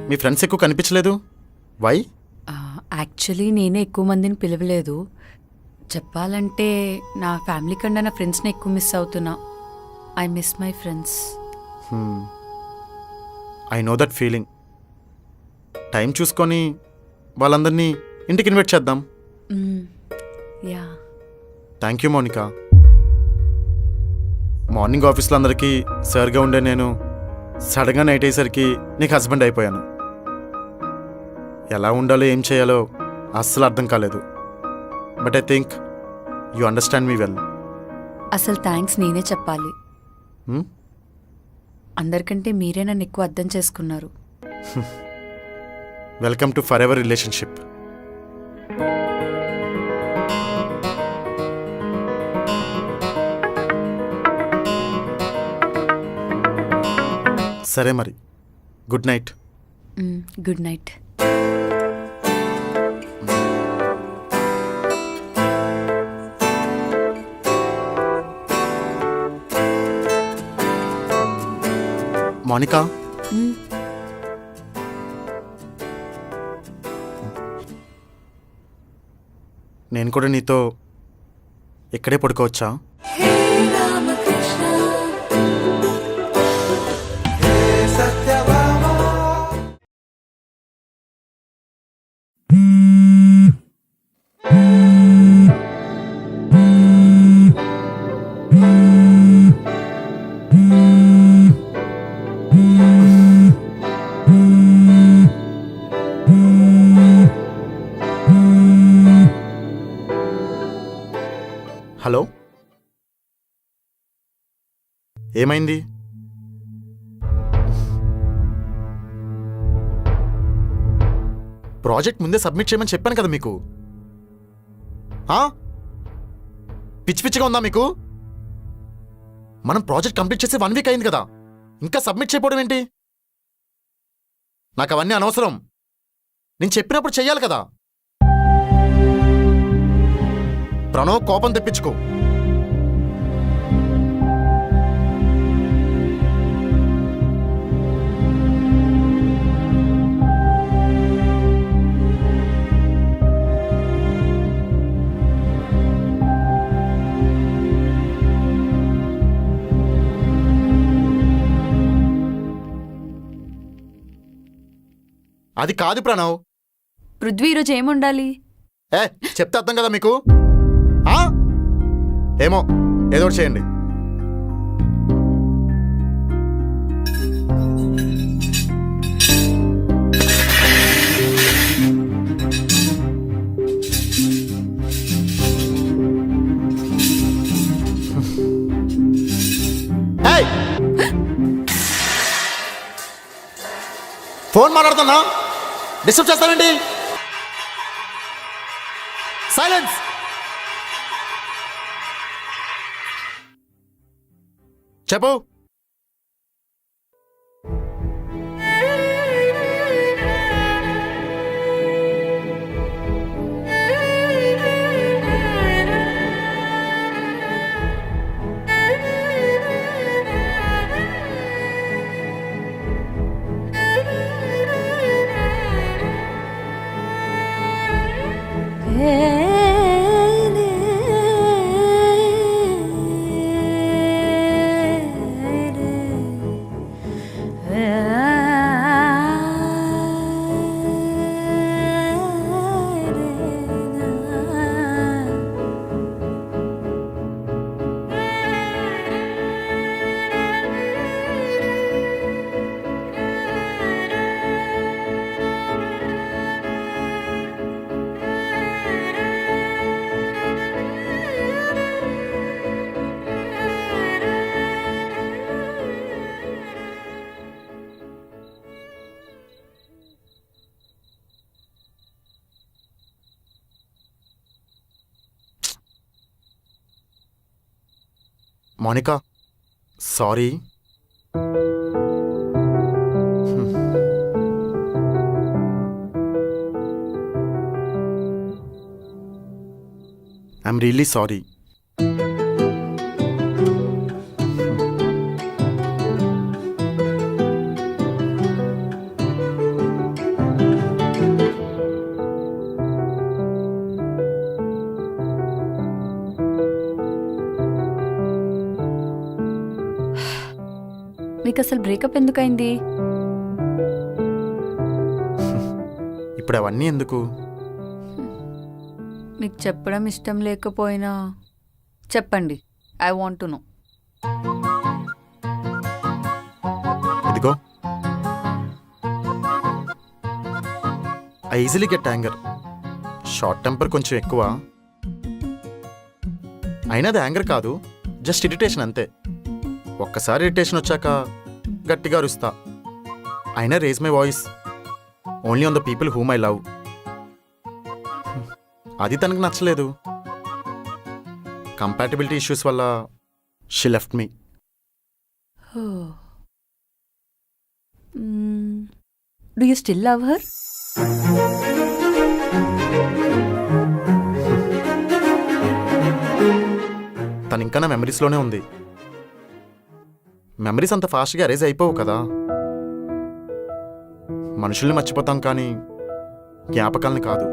మీ ఫ్రెండ్స్ ఎక్కువ కనిపించలేదు, వై? యాక్చువల్లీ నేనే ఎక్కువ మందిని పిలవలేదు. చెప్పాలంటే నా ఫ్యామిలీ కన్నా నా ఫ్రెండ్స్ని ఎక్కువ మిస్ అవుతున్నా. I miss my friends. I know that feeling. Time చూసుకొని వాళ్ళందరినీ ఇంటికి ఇన్వైట్ చేద్దాం. Yeah. Thank you Mounika. Morning ఆఫీస్లో అందరికీ సార్గా ఉండే నేను సడన్గా నైట్ అయ్యేసరికి నీకు హస్బెండ్ అయిపోయాను. ఎలా ఉండాలో ఏం చేయాలో అస్సలు అర్థం కాలేదు. But I think you understand me well. అసలు థ్యాంక్స్ నేనే చెప్పాలి. అందరికంటే మీరే నన్ను ఎక్కువ అర్థం చేసుకున్నారు. Welcome to forever relationship. సరే మరి, good night. Good night. Monica, నేను కూడా నీతో ఇక్కడే పడుకోవచ్చా? హలో, ఏమైంది? ప్రాజెక్ట్ ముందే సబ్మిట్ చేయమని చెప్పాను కదా మీకు. పిచ్చి పిచ్చిగా ఉందా మీకు? మనం ప్రాజెక్ట్ కంప్లీట్ చేసి 1 వీక్ అయింది కదా, ఇంకా సబ్మిట్ చేయకపోవడం ఏంటి? నాకు అవన్నీ అనవసరం. నేను చెప్పినప్పుడు చెయ్యాలి కదా. ప్రణవ్, కోపం తెప్పించుకో. అది కాదు ప్రణవ్. పృథ్వీ ఈరోజు ఏముండాలి? చెప్తే అర్థం కదా మీకు. ఏమో, ఏదో ఒకటి చేయండి. ఫోన్ మాట్లాడుతున్నా, డిస్టర్బ్ చేస్తానండి. సైలెన్స్. చెప్పు. Monica, sorry. I'm really sorry. మీకు అసలు బ్రేకప్ ఎందుకైంది? ఇప్పుడు అవన్నీ ఎందుకు? మీకు చెప్పడం ఇష్టం లేకపోయినా చెప్పండి. I want to know. ఇదిగో, I easily get anger. Short temper కొంచెం ఎక్కువ. అయినా అది యాంగర్ కాదు, జస్ట్ ఇరిటేషన్ అంతే. ఒక్కసారి ఇరిటేషన్ వచ్చాక గట్టిగా అరుస్తా. అయినా raise my voice only on the people whom I love. అది తనకు నచ్చలేదు. కంపాటబిలిటీ ఇష్యూస్ వల్ల she left me. Do you still love her? తను ఇంకా నా మెమరీస్లోనే ఉంది. మెమరీస్ అంత ఫాస్ట్గా అరేజ్ అయిపోవు కదా. మనుషుల్ని మర్చిపోతాం కానీ జ్ఞాపకాలని కాదు.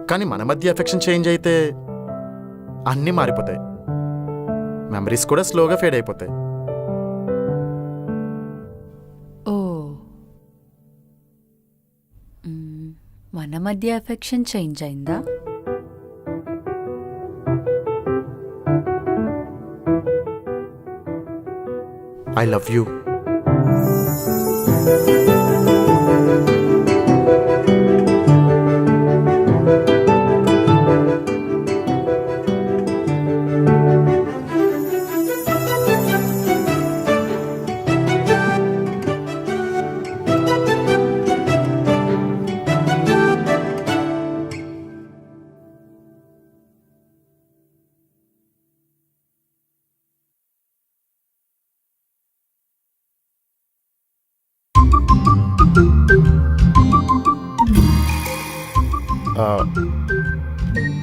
కానీ మన మధ్య ఎఫెక్షన్ చేంజ్ అయితే అన్నీ మారిపోతాయి. మెమరీస్ కూడా స్లోగా ఫేడ్ అయిపోతాయి. ఓ, మన మధ్య ఎఫెక్షన్ చేంజ్ అయిందా? I love you.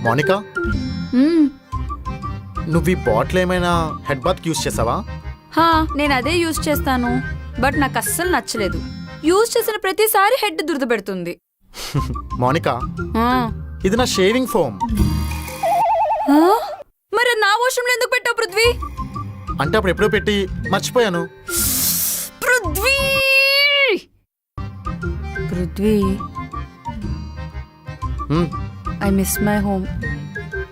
మోనికా, నువ్వు ఈ బాటిల్ ఏమైనా హెడ్ బాత్ యూస్ చేసావా? హా, నేను అదే యూజ్ చేస్తాను, బట్ నాకు అస్సలు నచ్చలేదు. యూజ్ చేసిన ప్రతిసారి హెడ్ దురద పెడుతుంది. మోనికా, ఇది నా షేవింగ్ ఫోమ్. మరి నా వాష్రూమ్లో ఎందుకు పెట్టావు పృథ్వీ? అంటే అప్పుడు ఎప్పుడో పెట్టి మర్చిపోయాను. Prithvi, Prithvi, I miss my home.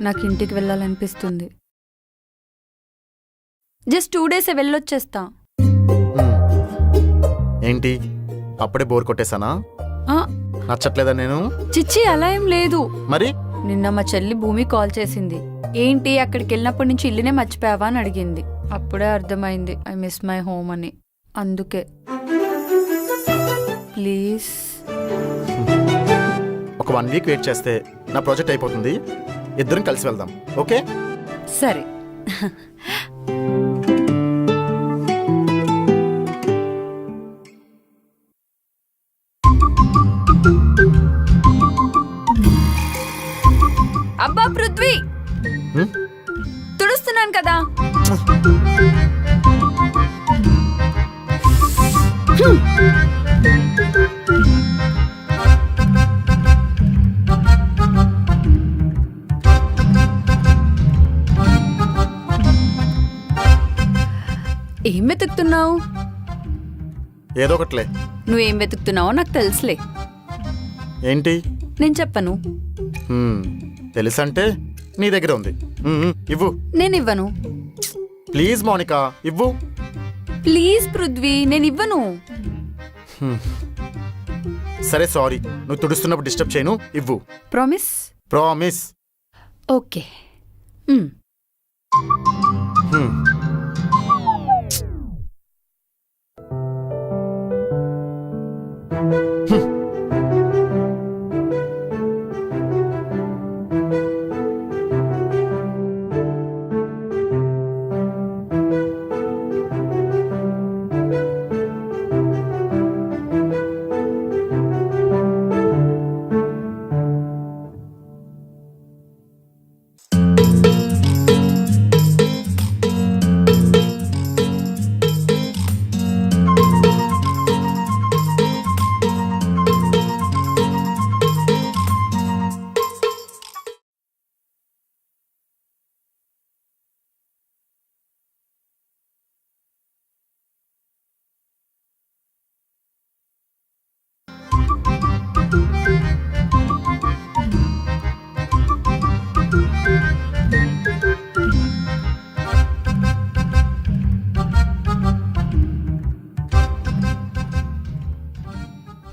నాకు ఇంటికి వెళ్ళాలనిపిస్తుంది. Just 2 days వెళ్ళొచ్చేస్తా. ఏంటి అప్పుడే బోర్ కొట్టేశానా? నచ్చట్లేదా నేను? చిచ్చి, అలా ఏం లేదు. మరి నిన్న మా చెల్లి భూమి కాల్ చేసింది. ఏంటి అక్కడికి వెళ్ళినప్పటి నుంచి ఇల్లునే మర్చిపోయావా అని అడిగింది. అప్పుడే అర్థమైంది ఐ మిస్ మై హోమ్ అని. అందుకే ప్లీజ్ ఒక 1 week వెయిట్ చేస్తే నా ప్రాజెక్ట్ అయిపోతుంది. ఇద్దరం కలిసి వెళ్దాం, ఓకే? సరే. అబ్బా పృథ్వీ, తుడుస్తున్నాను కదా. ఏం వెతుకుతున్నావు? ఏదో ఒకట్లే. నువ్వేం వెతుకుతున్నావో నాకు తెలుసులే. ఏంటి? నేను చెప్పను. తెలుసంటే నీ దగ్గర ఉంది. ఇవ్వు. నేను ఇవ్వను. ప్లీజ్ మోనికా, ఇవ్వు. ప్లీజ్ పృథ్వీ, నేను ఇవ్వను. సరే, సారీ. నువ్వు తుడుస్తున్నప్పుడు డిస్టర్బ్ చేయను. ఇవ్వు. Promise? Promise. Okay.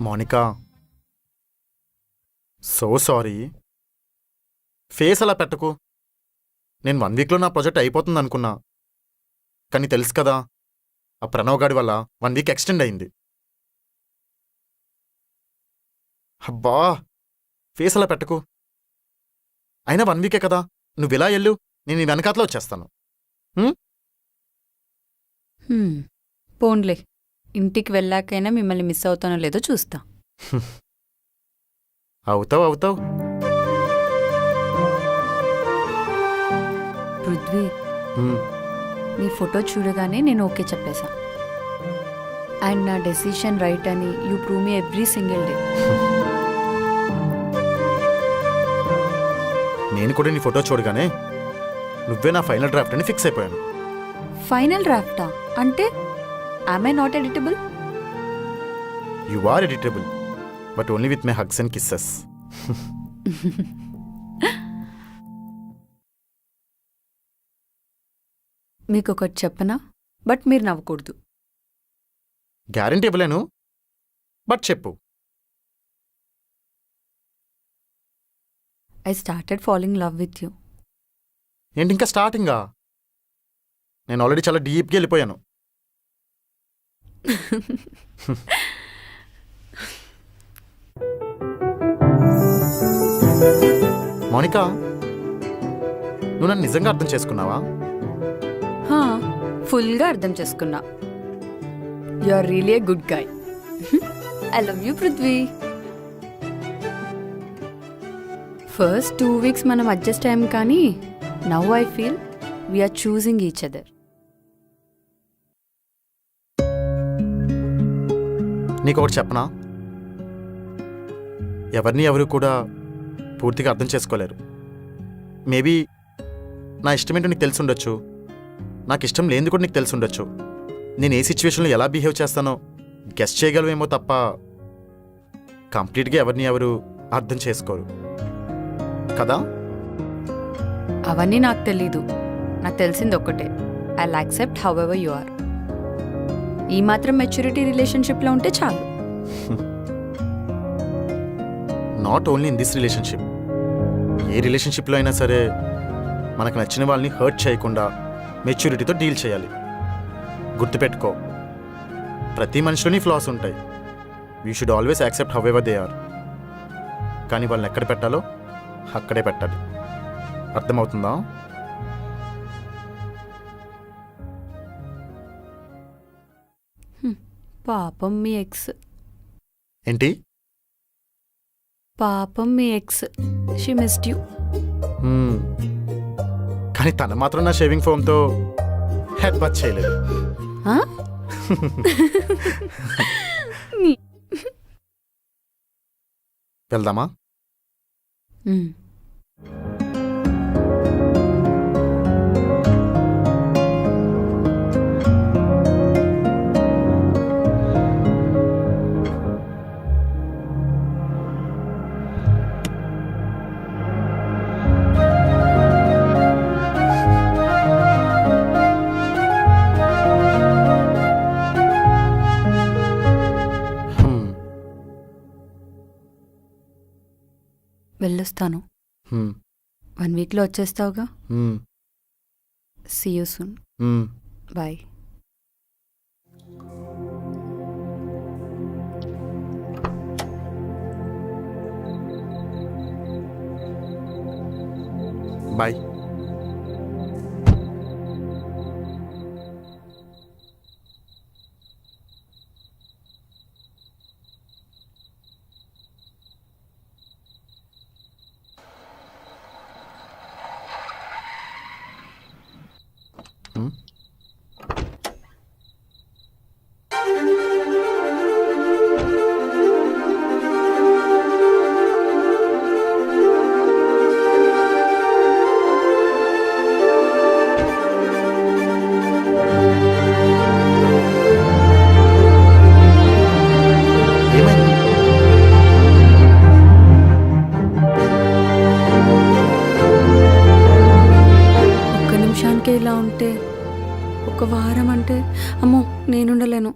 Monica, so sorry. Face అలా పెట్టకు. నేను 1 వీక్లో నా ప్రాజెక్ట్ అయిపోతుంది అనుకున్నా, కానీ తెలుసు కదా, ఆ ప్రణవ్ గాడి వల్ల 1 వీక్ ఎక్స్టెండ్ అయింది. అబ్బా, ఫేస్ అలా పెట్టకు. అయినా 1 వీకే కదా, నువ్వు ఇలా వెళ్ళు, నేను నీ వెనకాతలో వచ్చేస్తాను. పోన్లే, ఇంటికి వెళ్ళాకైనా మిమ్మల్ని మిస్ అవుతానో లేదో చూస్తా. అవుతావు. పృథ్వీ, నీ ఫోటో చూడగానే నేను ఓకే చెప్పేశా. అండ్ నా డెసిషన్ రైట్ అని you prove me every single day. నేను కూడా నీ ఫోటో చూడగానే నువ్వే నా ఫైనల్ డ్రాఫ్ట్ అని ఫిక్స్ అయిపోయాను. ఫైనల్ డ్రాఫ్టా అంటే am I not editable? You are editable, but only with my hugs and kisses. మీకు ఒకటి చెప్పనా, బట్ మీరు నవ్వకూడదు. గ్యారంటీ ఇవ్వలేను, బట్ చెప్పు. I started following love with you. ఏంటి ఇంకా స్టార్టింగా? నేను ఆల్రెడీ చాలా డీప్గా వెళ్ళిపోయాను. మోనికా, నువ్వు నన్ను నిజంగా అర్థం చేసుకున్నావా? ఫుల్గా అర్థం చేసుకున్నా. You are really a good guy. I love you Prithvi. First 2 weeks మనం అడ్జస్ట్ అయ్యాం, కానీ now I feel we are choosing each other. నీకొకటి చెప్పనా? ఎవరిని ఎవరు కూడా పూర్తిగా అర్థం చేసుకోలేరు. మేబీ నా ఇష్టమేంటో నీకు తెలిసి ఉండొచ్చు, నాకు ఇష్టం లేనిది కూడా నీకు తెలిసి ఉండొచ్చు. నేను ఏ సిచ్యువేషన్లో ఎలా బిహేవ్ చేస్తానో గెస్ చేయగలవేమో తప్ప కంప్లీట్గా ఎవరిని ఎవరు అర్థం చేసుకోరు కదా. అవన్నీ నాకు తెలీదు. నాకు తెలిసింది ఒక్కటే, I accept however you are. ఈ మాత్రం మెచ్యూరిటీ రిలేషన్షిప్లో ఉంటే చాలు. Not only in this relationship, ఏ రిలేషన్షిప్లో అయినా సరే మనకు నచ్చిన వాళ్ళని హర్ట్ చేయకుండా మెచ్యూరిటీతో డీల్ చేయాలి. గుర్తుపెట్టుకో, ప్రతి మనిషిలోని ఫ్లాస్ ఉంటాయి. We should always accept however they are. కానీ వాళ్ళని ఎక్కడ పెట్టాలో అక్కడే పెట్టాలి. అర్థమవుతుందా? పాపం మీ ఎక్స్. ఏంటి? పాపం మీ ఎక్స్, షీ మిస్డ్ యూ. కానీ తను మాత్రం నా షేవింగ్ ఫోమ్తో హెడ్ బాత్ చేయలేదు. వెళ్దామా? వెళ్ళొస్తాను. 1 వీక్లో వచ్చేస్తావుగా. See you soon. Bye. Bye. ఇలా ఉంటే 1 వారం అంటే అమ్మో నేనుండలేను.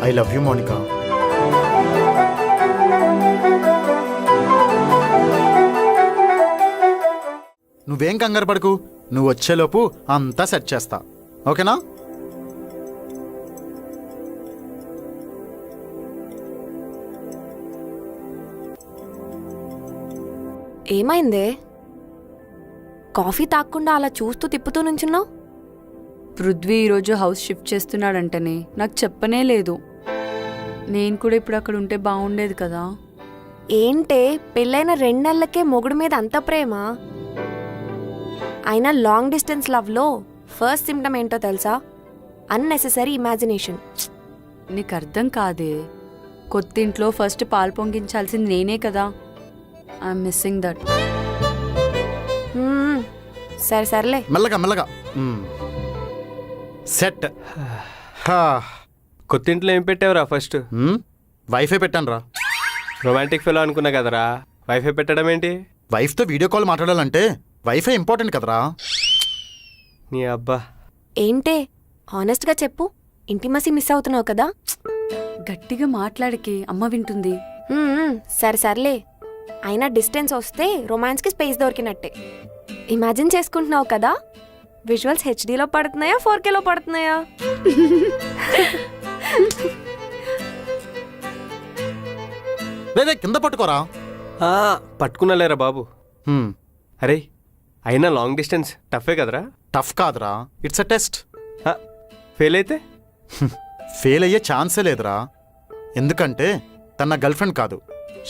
I love you Monica. నువ్వేం కంగారు పడకు, నువ్వు వచ్చేలోపు అంతా సెట్ చేస్తా, ఓకేనా? ఏమైందే? కాఫీ తాగకుండా అలా చూస్తూ తిప్పుతూ నుంచున్నావు. పృథ్వీ ఈరోజు హౌస్ షిఫ్ట్ చేస్తున్నాడంటనే నాకు చెప్పనే లేదు. నేను కూడా ఇప్పుడు అక్కడ ఉంటే బాగుండేది కదా. ఏంటే పెళ్ళైన 2 నెలలకే మొగుడు మీద అంత ప్రేమ? అయినా లాంగ్ డిస్టెన్స్ లవ్లో ఫస్ట్ సిమ్టమ్ ఏంటో తెలుసా? Unnecessary imagination. నీకు అర్థం కాదే, కొత్త ఇంట్లో ఫస్ట్ పాలు పొంగించాల్సింది నేనే కదా. I'm missing that. సరే సర్లే. మెల్లగా మెల్లగా సెట్. కొత్త ఇంట్లో ఏం పెట్టావురా ఫస్ట్? వైఫై పెట్టాను రా. రొమాంటిక్ ఫెలో అనుకున్నా కదరా, వైఫై పెట్టడం ఏంటి? వైఫ్తో వీడియో కాల్ మాట్లాడాలంటే వైఫై ఇంపార్టెంట్ కదరా. నీ అబ్బా. ఏంటే హానెస్ట్గా చెప్పు, ఇంటిమసీ మిస్ అవుతున్నావు కదా? గట్టిగా మాట్లాడికి అమ్మ వింటుంది. సరే సర్లే. అయినా డిస్టెన్స్ వస్తే రొమాన్స్కి స్పేస్ దొరికినట్టే. ఇమాజిన్ చేసుకుంటున్నావు కదా? విజువల్స్ హెచ్డీలో పడుతున్నాయా 4Kలో పడుతున్నాయా? రే కింద పట్టుకోరా. పట్టుకున్నా లేరా బాబు. అరే అయినా లాంగ్ డిస్టెన్స్ టఫే కదరా. టఫ్ కాదురా, ఇట్స్ అ టెస్ట్. ఫెయిల్ అయితే? ఫెయిల్ అయ్యే ఛాన్సే లేదురా. ఎందుకంటే తన నా గర్ల్ ఫ్రెండ్ కాదు,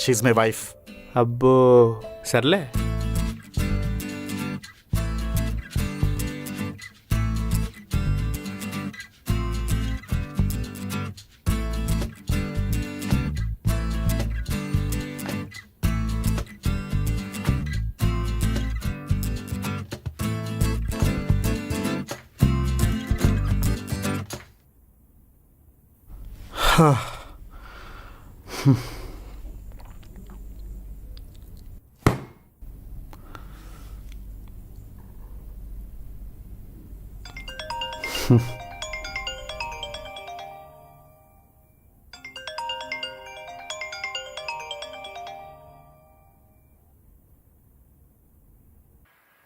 షీఈ్ మై వైఫ్. అబ్బో సర్లే.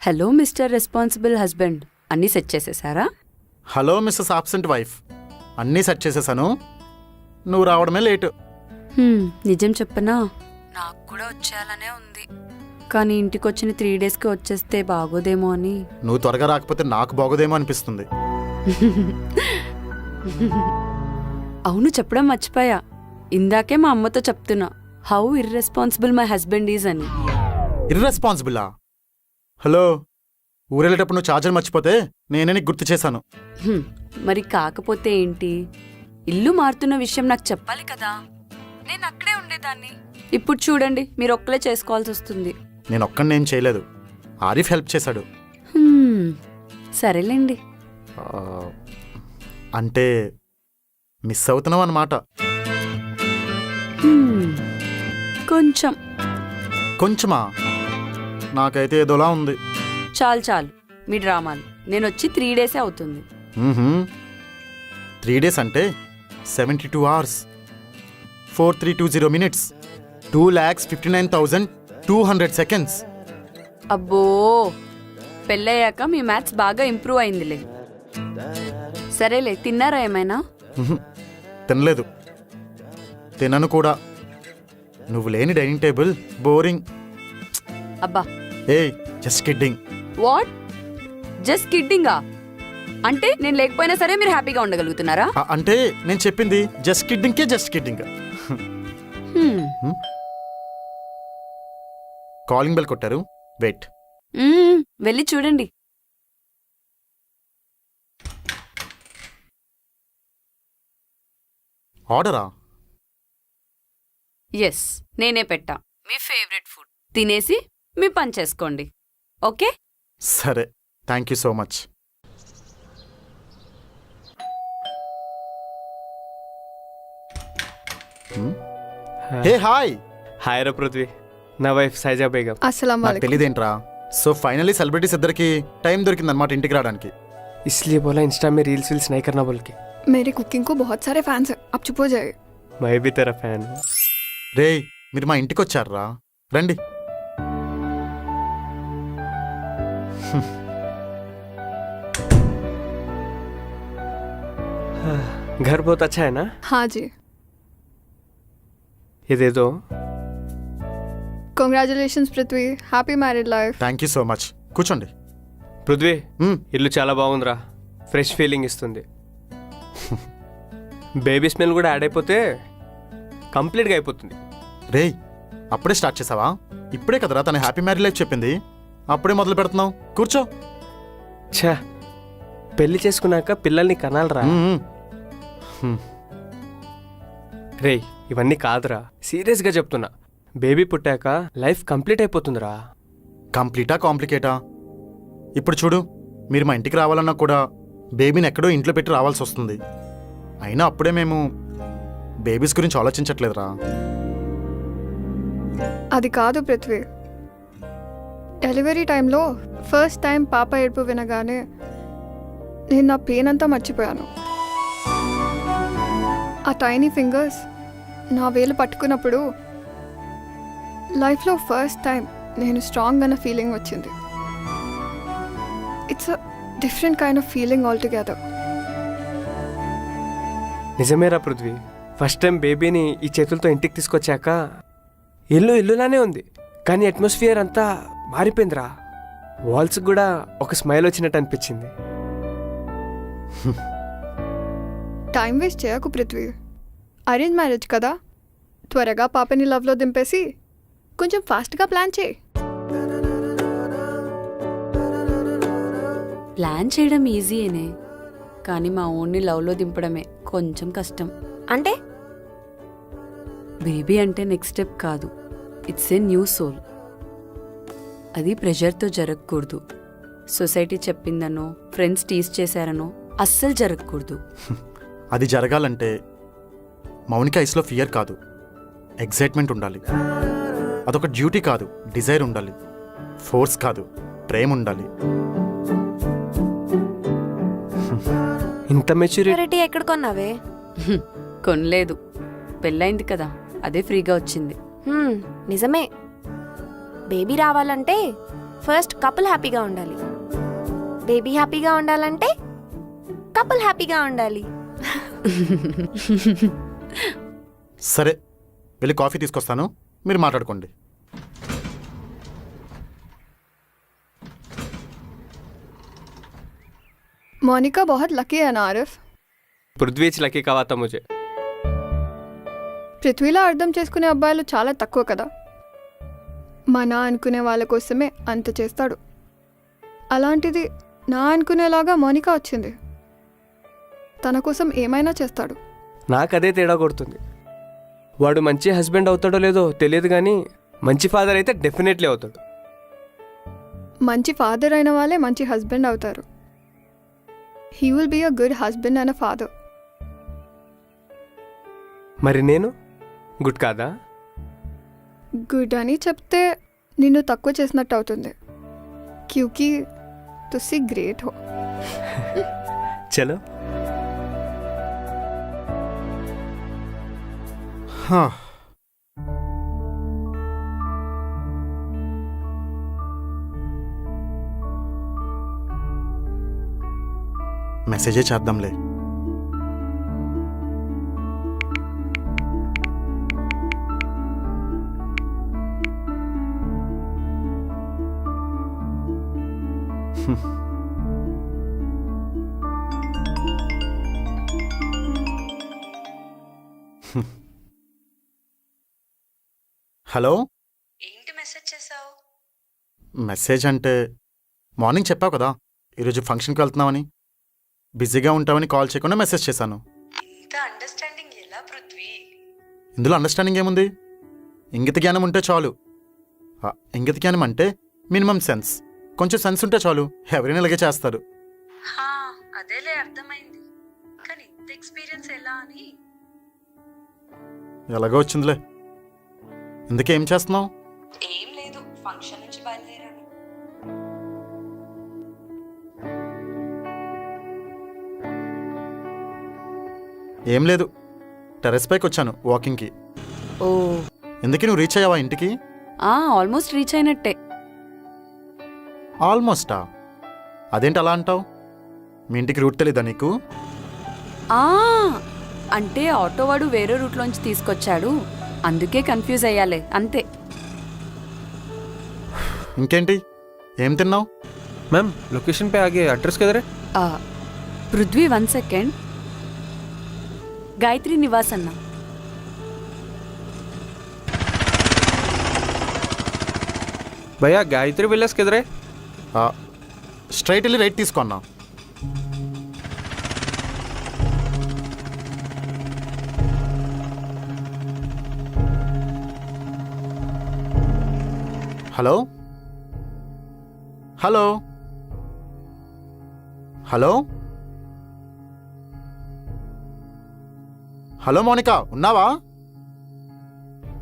హలో మిస్టర్ రెస్పాన్సిబుల్ హస్బెండ్, అన్నీ సెట్ చేసేసారా? హలో మిస్సెస్ ఆబ్సెంట్ వైఫ్, అన్నీ సెట్ చేసేసాను, నువ్వు రావడమే లేటు. నిజం చెప్పనా, నాకు కూడా వచ్చేయాలనే ఉంది, కానీ ఇంటికి వచ్చిన 3 డేస్కి వచ్చేస్తే బాగోదేమో అని. నువ్వు త్వరగా రాకపోతే నాకు బాగోదేమో అనిపిస్తుంది. అవును, చెప్పడం మర్చిపోయా. ఇందాకే మా అమ్మతో చెప్తున్నా how irresponsible my husband is అని. ఇర్రెస్పాన్సిబులా? హలో, ఊరెళ్ళేటప్పుడు నువ్వు ఛార్జర్ మర్చిపోతే నేనే నీకు గుర్తు చేశాను. మరి కాకపోతే ఏంటి, ఇల్లు మారుతున్న విషయం నాకు చెప్పాలి కదా, నేను అక్కడే ఉండేదాన్ని. ఇప్పుడు చూడండి, మీరు ఒక్కలే చేసుకోవాల్సి వస్తుంది. నేను ఒక్కడిని ఏం చేయలేదు, ఆరిఫ్ హెల్ప్ చేశాడు. సరేలేండి. అంటే మిస్ అవుతున్నావు అన్నమాట. కొంచెం. కొంచెమా? నాకైతే ఏదోలా ఉంది. చాలు చాలు మీ డ్రామాలు, నేను వచ్చి 3 డేసే అవుతుంది. 3 డేస్ అంటే 72 hours, 4320 minutes, 2,59,200 seconds. అబ్బో, పెళ్ళయ్యాక మీ మ్యాథ్స్ బాగా ఇంప్రూవ్ అయిందిలే. సరేలే, తిన్నారా ఏమైనా? తినలేదు, తినను కూడా. నువ్వు లేని డైనింగ్ టేబుల్ బోరింగ్. అబ్బా, ఏయ్ జస్ట్ కిడ్డింగ్. వాట్? జస్ట్ కిడ్డింగా? అంటే నేను లేకపోయినా సరే మీరు హ్యాపీగా ఉండగలుగుతున్నారా? అంటే నేను చెప్పింది జస్ట్ కిడ్డింగ్కే, జస్ట్ కిడ్డింగ్. కాలింగ్ బెల్ కొట్టారు, వెయిట్. వెళ్ళి చూడండి. ఆర్డరా? ఎస్, నేనే పెట్టా. మీ ఫేవరెట్ ఫుడ్ తినేసి మీ పని చేసుకోండి, ఓకే? సరే, thank you so much. Hey hi. Hi రా పృథ్వీ, నా వైఫ్ సైజా బేగం. అస్సలం నాకు తెలియదేంట్రా. సో ఫైనల్లీ సెలబ్రిటీస్ ఇద్దరికి టైం దొరికిందన్నమాట ఇంటికి రావడానికి. इसलिए बोला इंस्टा में रील्स वील्स नहीं करना बोल के. मेरी कुकिंग को बहुत सारे फैंस हैं, आप चुप हो जाइए। మై బి తెరా ఫ్యాన్. రేయ్ మీరు మా ఇంటికి వచ్చారా? రండి. घर बहुत अच्छा है ना? हाँ जी, ये दे दो. Congratulations Prithvi, happy married life. Thank you so much. కూర్చోండి. పృథ్వీ, మ్మ్. ఇల్లు చాలా బాగుందిరా. ఫ్రెష్ ఫీలింగ్ ఇస్తుంది. బేబీ స్మెల్ కూడా యాడ్ అయిపోతే కంప్లీట్గా అయిపోతుంది. రేయ్ అప్పుడే స్టార్ట్ చేసావా? ఇప్పుడే కదరా తన హ్యాపీ మ్యారేజ్ లైఫ్ చెప్పింది, అప్పుడే మొదలు పెడుతున్నావు. కూర్చో. ఛా, పెళ్లి చేసుకున్నాక పిల్లల్ని కనాలరా. రేయ్ ఇవన్నీ కాదురా, సీరియస్గా చెప్తున్నా. బేబీ పుట్టాక లైఫ్ కంప్లీట్ అయిపోతుందిరా. కంప్లీటా కాంప్లికేటా? ఇప్పుడు చూడు, మీరు మా ఇంటికి రావాలన్నా కూడా బేబీని ఎక్కడో ఇంట్లో పెట్టి రావాల్సి వస్తుంది. అయినా అప్పుడే మేము బేబీస్ గురించి ఆలోచించట్లేదురా. అది కాదు పృథ్వీ, డెలివరీ టైంలో ఫస్ట్ టైం పాప ఏడుపు వినగానే నేను నా పెయిన్ అంతా మర్చిపోయాను. ఆ టైనీ ఫింగర్స్ నా వేలు పట్టుకున్నప్పుడు లైఫ్లో ఫస్ట్ టైం నేను స్ట్రాంగ్ అన్న ఫీలింగ్ వచ్చింది. It's a different kind of feeling all together. నిజమేరా పృథ్వీ, ఫస్ట్ టైం బేబీని ఈ చేతులతో ఇంటికి తీసుకొచ్చాక ఇల్లు ఇల్లులానే ఉంది, కానీ అట్మాస్ఫియర్ అంతా మారిపోయిందిరా. వాల్స్ కూడా ఒక స్మైల్ వచ్చినట్టు అనిపించింది. టైం వేస్ట్ చేయకు పృథ్వీ, అరేంజ్ మ్యారేజ్ కదా, త్వరగా పాపని లవ్లో దింపేసి కొంచెం ఫాస్ట్గా ప్లాన్ చేయి. ప్లాన్ చేయడం ఈజీయేనే, కానీ మా ఓన్ని లవ్లో దింపడమే కొంచెం కష్టం. అంటే బేబీ అంటే నెక్స్ట్ స్టెప్ కాదు, ఇట్స్ ఏ న్యూ సోల్. అది ప్రెషర్తో జరగకూడదు. సొసైటీ చెప్పిందనో ఫ్రెండ్స్ టీజ్ చేశారనో అస్సలు జరగకూడదు. అది జరగాలంటే మౌనిక ఐస్లో ఫియర్ కాదు, ఎగ్జైట్మెంట్ ఉండాలి. అదొక డ్యూటీ కాదు, డిజైర్ ఉండాలి. ఫోర్స్ కాదు, ప్రేమ ఉండాలి. ఇంత మెచ్యూరిటీ ప్యూరిటీ ఎక్కడ కొన్నావే? కొనలేదు, పెళ్ళైంది కదా, అదే ఫ్రీగా వచ్చింది. నిజమే. బేబీ రావాలంటే ఫస్ట్ కపుల్ హ్యాపీగా ఉండాలి, బేబీ హ్యాపీగా ఉండాలంటే కపుల్ హ్యాపీగా ఉండాలి. సరే, వెళ్ళి కాఫీ తీసుకొస్తాను, మీరు మాట్లాడుకోండి. మోనికా बहुत లక్కీ है ना आरिफ. పృథ్వీ లక్కీ కావాతా ముझे. పృథ్వీలా అర్థం చేసుకునే అబ్బాయిలు చాలా తక్కువ కదా. మన అనుకునే వాళ్ళ కోసమే అంత చేస్తాడు. అలాంటిది నా అనుకునేలాగా మోనికా వచ్చింది. తన కోసం ఏమైనా చేస్తాడు. నాకు అదే తేడా కొడుతుంది. వాడు మంచి హస్బెండ్ అవుతాడో లేదో తెలియదు, కానీ మంచి ఫాదర్ అయితే డెఫినెట్లీ అవుతాడు. మంచి ఫాదర్ అయిన వాళ్ళే మంచి హస్బెండ్ అవుతారు. He will be a good husband and a father. మరి నేను గుడ్ కాదా? గుడ్ అని చెప్తే నిన్ను తక్కువ చేసినట్టు అవుతుంది. క్యూకి తుసి గ్రేట్ హో. చలో. మెసేజే చేద్దాంలే. హలో. ఏంటి మెసేజ్ చేసావు? మెసేజ్ అంటే మార్నింగ్ చెప్పావు కదా ఈరోజు ఫంక్షన్కి వెళ్తున్నామని, బిజీగా ఉంటామని కాల్ చేయకుండా మెసేజ్ చేశాను. ఇంత అండర్స్టాండింగ్ ఎలా పృథ్వీ? ఇందులో అండర్స్టాండింగ్ ఏముంది? ఇంగిత జ్ఞానం ఉంటే చాలు. ఇంగిత జ్ఞానం అంటే మినిమం సెన్స్. కొంచెం సెన్స్ ఉంటే చాలు, ఎవరైనా ఇలాగే చేస్తారు. అదేలే అర్థమైంది, కానీ ఇంత ఎక్స్పీరియన్స్ ఎలా అని. ఎలాగో వచ్చిందిలే. ఇందుకేం చేస్తున్నావు? ఏం లేదు, ఫంక్షన్ నుంచి బయలుదేరాను. ఏం లేదు, టెర్రస్ పైకి వచ్చాను వాకింగ్కి. ఓ ఎందుకు నువ్వు రీచ్ అయ్యావా ఇంటికి? ఆల్మోస్ట్ రీచ్ అయినట్టే. ఆల్మోస్టా? అదేంటి అలా అంటావు? మీ ఇంటికి రూట్ తెలీదా నీకు? ఆ అంటే ఆటో వాడు వేరే రూట్లోంచి తీసుకొచ్చాడు, అందుకే కన్ఫ్యూజ్ అయ్యాలే అంతే. ఇంకేంటి, ఏం తిన్నావు? मैम लोकेशन पे आगे एड्रेस किधर है? ఆ, పృథ్వీ 1 సెకండ్. గాయత్రి నివాస్ అన్న. भैया गायत्री विलेज किधर है? స్ట్రైట్ వెళ్ళి రైట్ తీసుకున్నా. Hello hello hello hello Mounika, ఉన్నావా?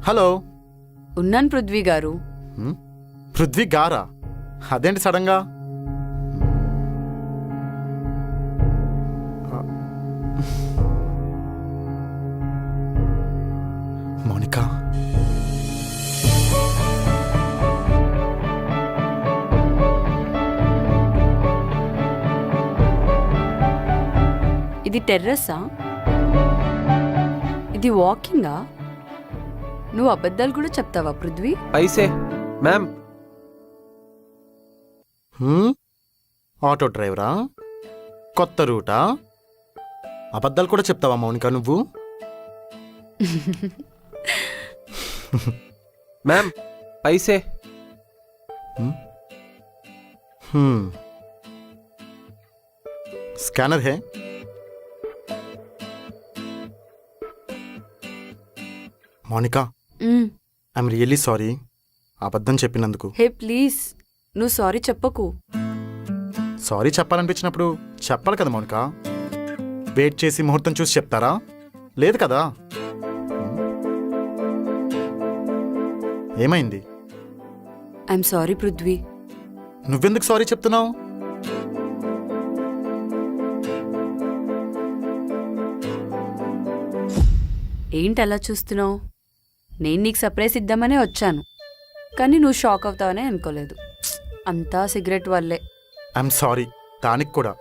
హలో. ఉన్నాను పృథ్వీ గారు. పృథ్వీ గారా? అదేంటి సడన్గా? మౌనిక, ఇది టెర్రస్సా? ఇది వాకింగా? నువ్వు అబద్ధాలు కూడా చెప్తావా పృథ్వీ? पैसे मैम ఆటో డ్రైవరా? కొత్త రూటా? అబద్ధాలు కూడా చెప్తావా మౌనిక నువ్వు? मैम पैसे scanner hey. Mounika, hmm, I'm really sorry అబద్ధం చెప్పినందుకు. హే ప్లీజ్ నువ్వు సారీ చెప్పకు. సారీ చెప్పాలనిపించినప్పుడు చెప్పాలి కదా మౌనిక. వెయిట్ చేసి ముహూర్తం చూసి చెప్తారా? లేదు కదా. ఏమైంది? I'm sorry Prithvi. నువ్వెందుకు సారీ చెప్తున్నావు? ఏంటి అలా చూస్తున్నావు? నేను నీకు సర్ప్రైజ్ ఇద్దామనే వచ్చాను, కానీ నువ్వు షాక్ అవుతావనే అనుకోలేదు. అంతా సిగరెట్ వల్లే. ఐఎమ్ సారీ దానికి కూడా,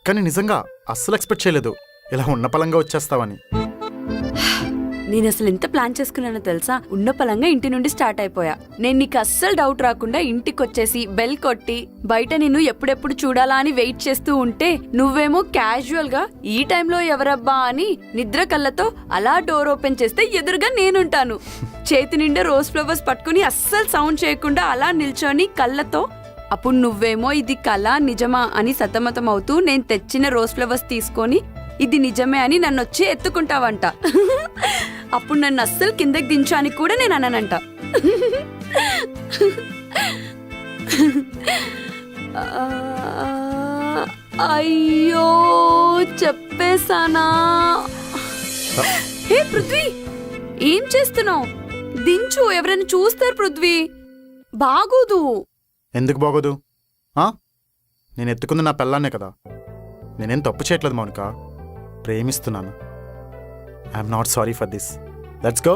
కానీ నిజంగా అస్సలు ఎక్స్పెక్ట్ చేయలేదు ఇలా ఉన్న పలంగా వచ్చేస్తావని. నేను అసలు ఎంత ప్లాన్ చేసుకున్నానో తెలుసా? ఉన్న పలంగా ఇంటి నుండి స్టార్ట్ అయిపోయా. నేను నీకు అస్సలు డౌట్ రాకుండా ఇంటికి వచ్చేసి బెల్ కొట్టి బయట నిన్ను ఎప్పుడెప్పుడు చూడాలా అని వెయిట్ చేస్తూ ఉంటే, నువ్వేమో క్యాజువల్ గా ఈ టైంలో ఎవరబ్బా అని నిద్ర కళ్ళతో అలా డోర్ ఓపెన్ చేస్తే ఎదురుగా నేనుంటాను. చేతి నిండా రోజ్ ఫ్లవర్స్ పట్టుకుని అస్సలు సౌండ్ చేయకుండా అలా నిల్చొని కళ్ళతో. అప్పుడు నువ్వేమో ఇది కళ నిజమా అని సతమతం అవుతూ నేను తెచ్చిన రోజ్ ఫ్లవర్స్ తీసుకొని ఇది నిజమే అని నన్ను వచ్చి ఎత్తుకుంటావంట. అప్పుడు నన్ను అస్సలు కిందకి దించాని కూడా నేను అన్నానంట. అయ్యో చెప్పేశానా? హే పృథ్వీ, ఏం చేస్తున్నావు? దించు, ఎవరైనా చూస్తారు పృథ్వీ. బాగోదు. ఎందుకు బాగోదు? నేను ఎత్తుకుంది నా పెళ్ళాన్నే కదా. నేనేం తప్పు చేయట్లేదు మౌనిక, ప్రేమిస్తున్నాను. I'm not sorry for this. Let's go.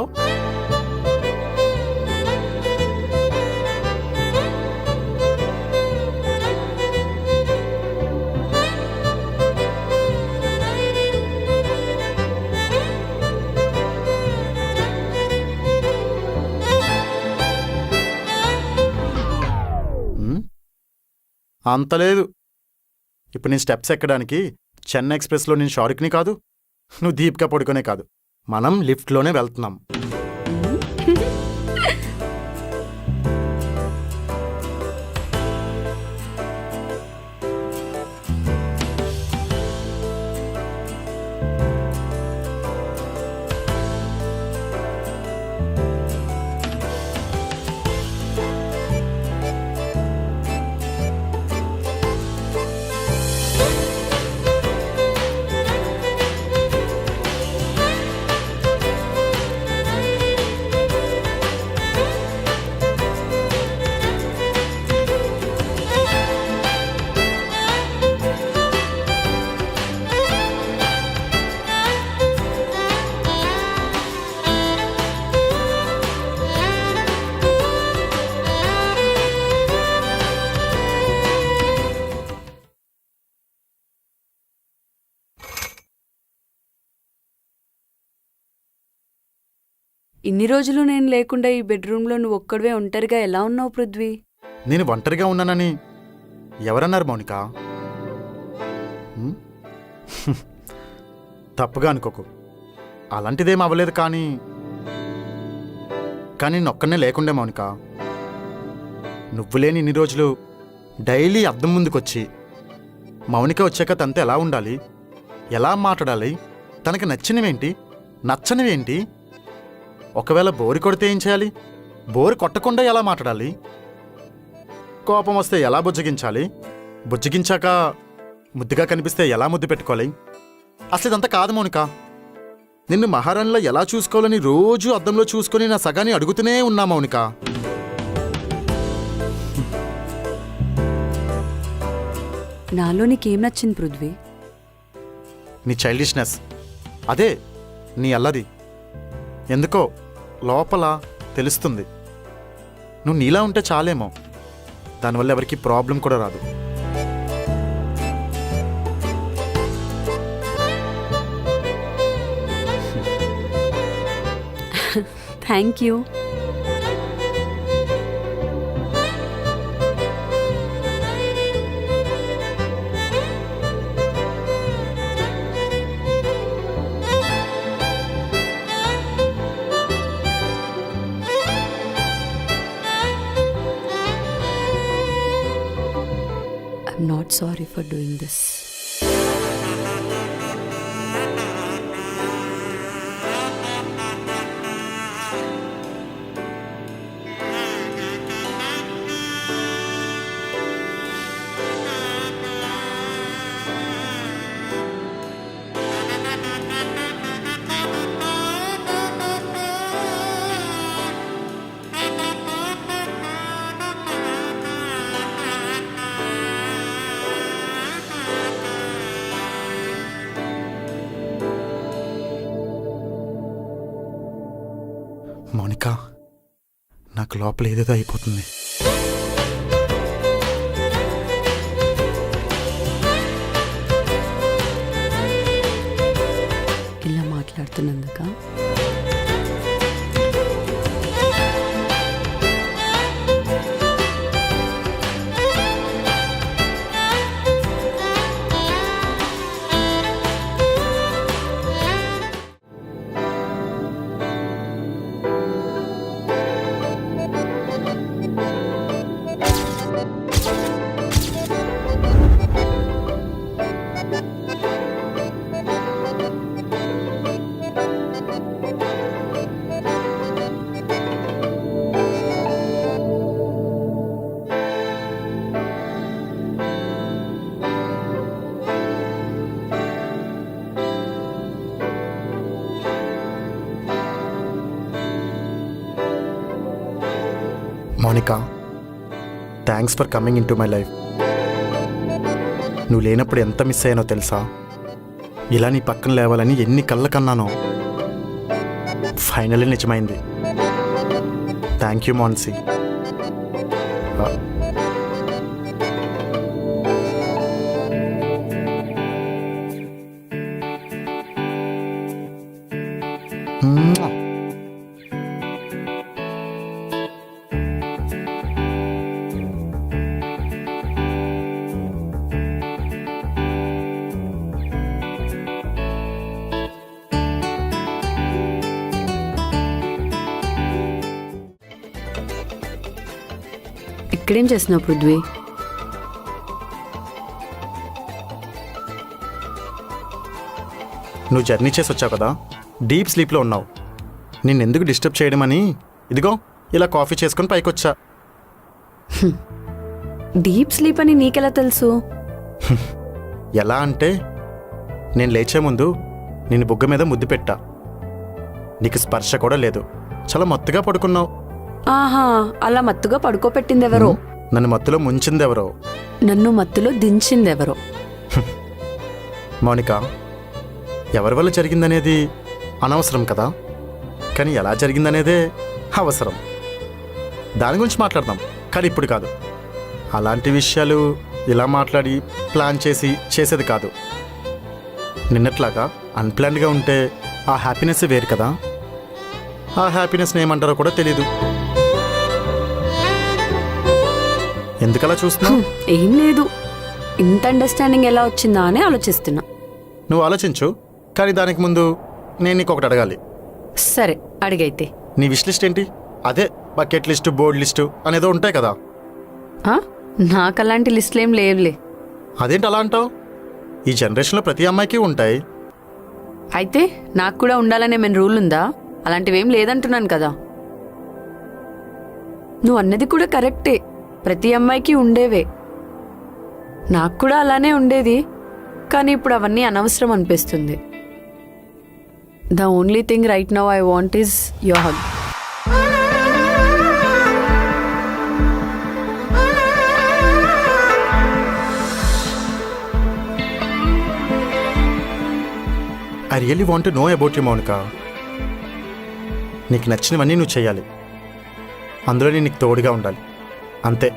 అంత లేదు. ఇప్పుడు నేను స్టెప్స్ ఎక్కడానికి చెన్నై ఎక్స్ప్రెస్లో నేను షారుఖ్ని కాదు, నువ్వు దీపికా పడుకునే కాదు, మనం లిఫ్ట్లోనే వెళ్తున్నాం. ఇన్ని రోజులు నేను లేకుండా ఈ బెడ్రూమ్లో నువ్వు ఒక్కడివే ఒంటరిగా ఎలా ఉన్నావు పృథ్వీ? నేను ఒంటరిగా ఉన్నానని ఎవరన్నారు మౌనిక? హ్మ్? తప్పుగా అనుకోకు, అలాంటిదేం అవ్వలేదు. కానీ నేను ఒక్కనే లేకుండే మౌనిక. నువ్వు లేని ఇన్ని రోజులు డైలీ అద్దం ముందుకొచ్చి మౌనిక వచ్చాక తనతో ఎలా ఉండాలి, ఎలా మాట్లాడాలి, తనకి నచ్చినవేంటి, నచ్చనివేంటి, ఒకవేళ బోరు కొడితే ఏం చేయాలి, బోరు కొట్టకుండా ఎలా మాట్లాడాలి, కోపం వస్తే ఎలా బుజ్జగించాలి, బుజ్జగించాక ముద్దుగా కనిపిస్తే ఎలా ముద్దు పెట్టుకోవాలి. అసలు ఇదంతా కాదు మౌనిక. నిన్ను మహారాణిలో ఎలా చూసుకోవాలని రోజు అద్దంలో చూసుకొని నా సగాన్ని అడుగుతూనే ఉన్నా మౌనిక. నాలో నీకేం నచ్చింది పృథ్వీ? నీ చైల్డిష్నెస్, అదే నీ అల్లది. ఎందుకో లోపల తెలుస్తుంది. నువ్వు నీలా ఉంటే చాలేమో, దానివల్ల ఎవరికి ప్రాబ్లం కూడా రాదు. Thank you. I'm not sorry for doing this. Mounika, నాకు లోపల ఏదేదో అయిపోతుంది. ఇలా మాట్లాడుతున్నందుక Mounika, thanks for coming into my life. నువ్వు లేనప్పుడు ఎంత మిస్ అయ్యానో తెలుసా? ఇలా నీ పక్కన లేవాలని ఎన్ని కళ్ళ కన్నానో. ఫైనల్లీ నిజమైంది. Thank you Mansi. ఇక్కడేం చేస్తున్నావు పృథ్వీ? నువ్వు జర్నీ చేసి వచ్చావు కదా, డీప్ స్లీప్లో ఉన్నావు. నిన్నెందుకు డిస్టర్బ్ చేయడం అని ఇదిగో ఇలా కాఫీ చేసుకొని పైకొచ్చా. డీప్ స్లీప్ అని నీకెలా తెలుసు? ఎలా అంటే, నేను లేచే ముందు నేను బుగ్గ మీద ముద్దు పెట్టా. నీకు స్పర్శ కూడా లేదు, చాలా మత్తుగా పడుకున్నావు. ఆహా, అలా మత్తుగా పడుకోపెట్టిందెవరో. నన్ను మత్తులో ముంచిందెవరో. నన్ను మత్తులో దించిందెవరో. మౌనిక, ఎవరి వల్ల జరిగిందనేది అనవసరం కదా, కానీ ఎలా జరిగిందనేదే అవసరం. దాని గురించి మాట్లాడదాం, కానీ ఇప్పుడు కాదు. అలాంటి విషయాలు ఇలా మాట్లాడి ప్లాన్ చేసి చేసేది కాదు. నిన్నట్లాగా అన్ప్లాన్డ్గా ఉంటే ఆ హ్యాపీనెస్ వేరు కదా. ఆ హ్యాపీనెస్ని ఏమంటారో కూడా తెలీదు. ఎందుకలా చూస్తున్నావు? ఏం లేదు, ఇంత అండర్స్టాండింగ్ ఎలా వచ్చిందా అని ఆలోచిస్తున్నా. నువ్వు ఆలోచించు, కానీ దానికి ముందు నేను నీకు ఒకటి అడగాలి. సరే అడిగైతే. నీ విష్ లిస్ట్ ఏంటి? అదే బకెట్ లిస్టు, బోర్డ్ లిస్టు అనేదో ఉంటాయి కదా. ఆ? నాకు అలాంటి లిస్టులు ఏం లేవులే. అదేంటి అలా అంటావు? ఈ జనరేషన్లో ప్రతి అమ్మాయికి ఉంటాయి. అయితే నాకు కూడా ఉండాలనే మన రూల్ ఉందా? అలాంటివేం లేదంటున్నాను కదా. నువ్వు అన్నది కూడా కరెక్టే, ప్రతి అమ్మాయికి ఉండేవే. నాకు కూడా అలానే ఉండేది, కానీ ఇప్పుడు అవన్నీ అనవసరం అనిపిస్తుంది. The only thing right now I want is your hug. I really want to know about you Mounika. నీకు నచ్చినవన్నీ నువ్వు చేయాలి, అందులో నీకు తోడుగా ఉండాలి, అంతే.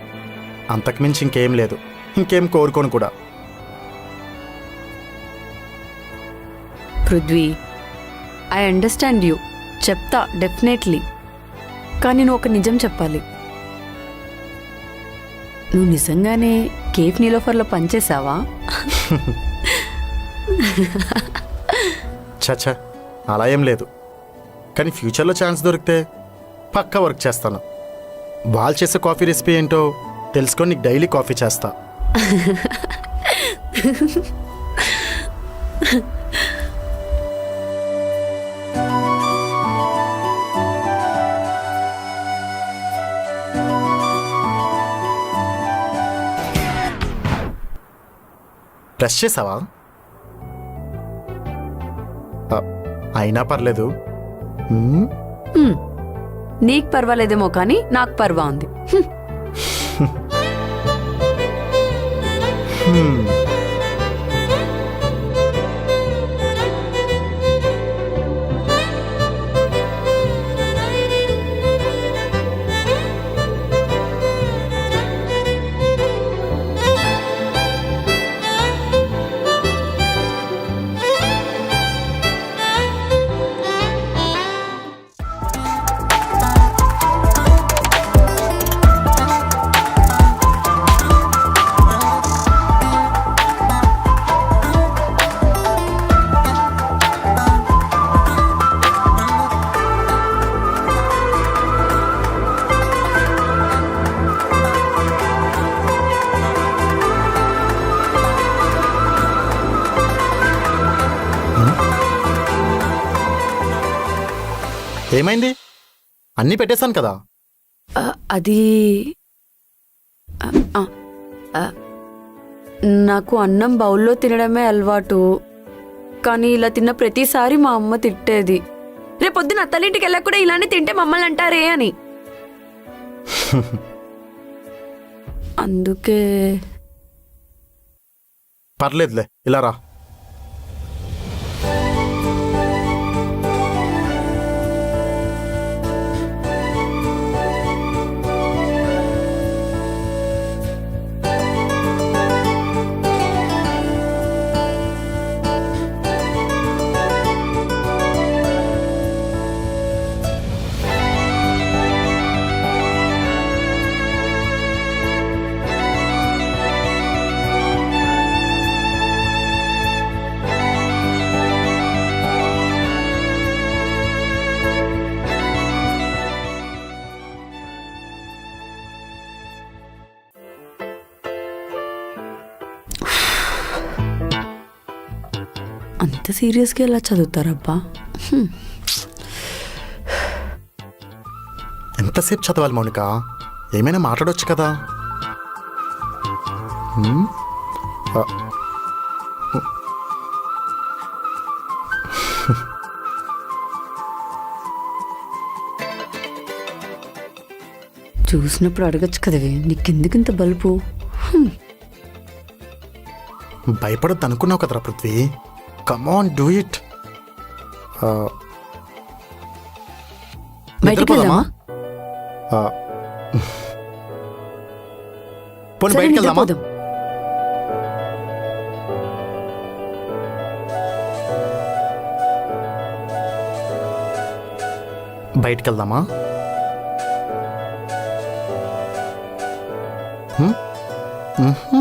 అంతకుమించి ఇంకేం లేదు, ఇంకేం కోరుకోను కూడా. పృథ్వీ, ఐ అండర్స్టాండ్ యూ, చెప్తా డెఫినెట్లీ. కానీ నువ్వు ఒక నిజం చెప్పాలి. నువ్వు నిజంగానే కేఫ్ నీలోఫర్లో పనిచేసావా? చచ్చా, అలా ఏం లేదు. కానీ ఫ్యూచర్లో ఛాన్స్ దొరికితే పక్కా వర్క్ చేస్తాను. వాళ్ళు చేసే కాఫీ రెసిపీ ఏంటో తెలుసుకొని నీకు డైలీ కాఫీ చేస్తా. బ్రష్ చేసావా? అయినా పర్లేదు. నీకు పర్వాలేదేమో కానీ నాకు పర్వా ఉంది. ఏమైంది? అన్నీ పెట్టేశాను కదా. అది నాకు అన్నం బౌల్లో తినడమే అలవాటు, కానీ ఇలా తిన్న ప్రతిసారి మా అమ్మ తిట్టేది. రేపొద్దున అత్తలింటికి వెళ్ళక కూడా ఇలానే తింటే మమ్మల్ని అంటారే అని. అందుకే. పర్లేదులే, ఇలా రా. అంత సీరియస్గా ఎలా చదువుతారబ్బా? ఎంతసేపు చదవాలి మౌనిక? ఏమైనా మాట్లాడొచ్చు కదా. చూసినప్పుడు అడగచ్చు కదవే, నీకెందుకు ఇంత బలుపు? భయపడొద్దు అనుకున్నావు కదరా Prithvi. Come on, do it. బయటికి వెళ్దామా? పోనీ సరే, బయటికి వెళ్దామా? నిద్రపోదాం. బయటికి వెళ్దామా? హ్మ్? మ్హూ.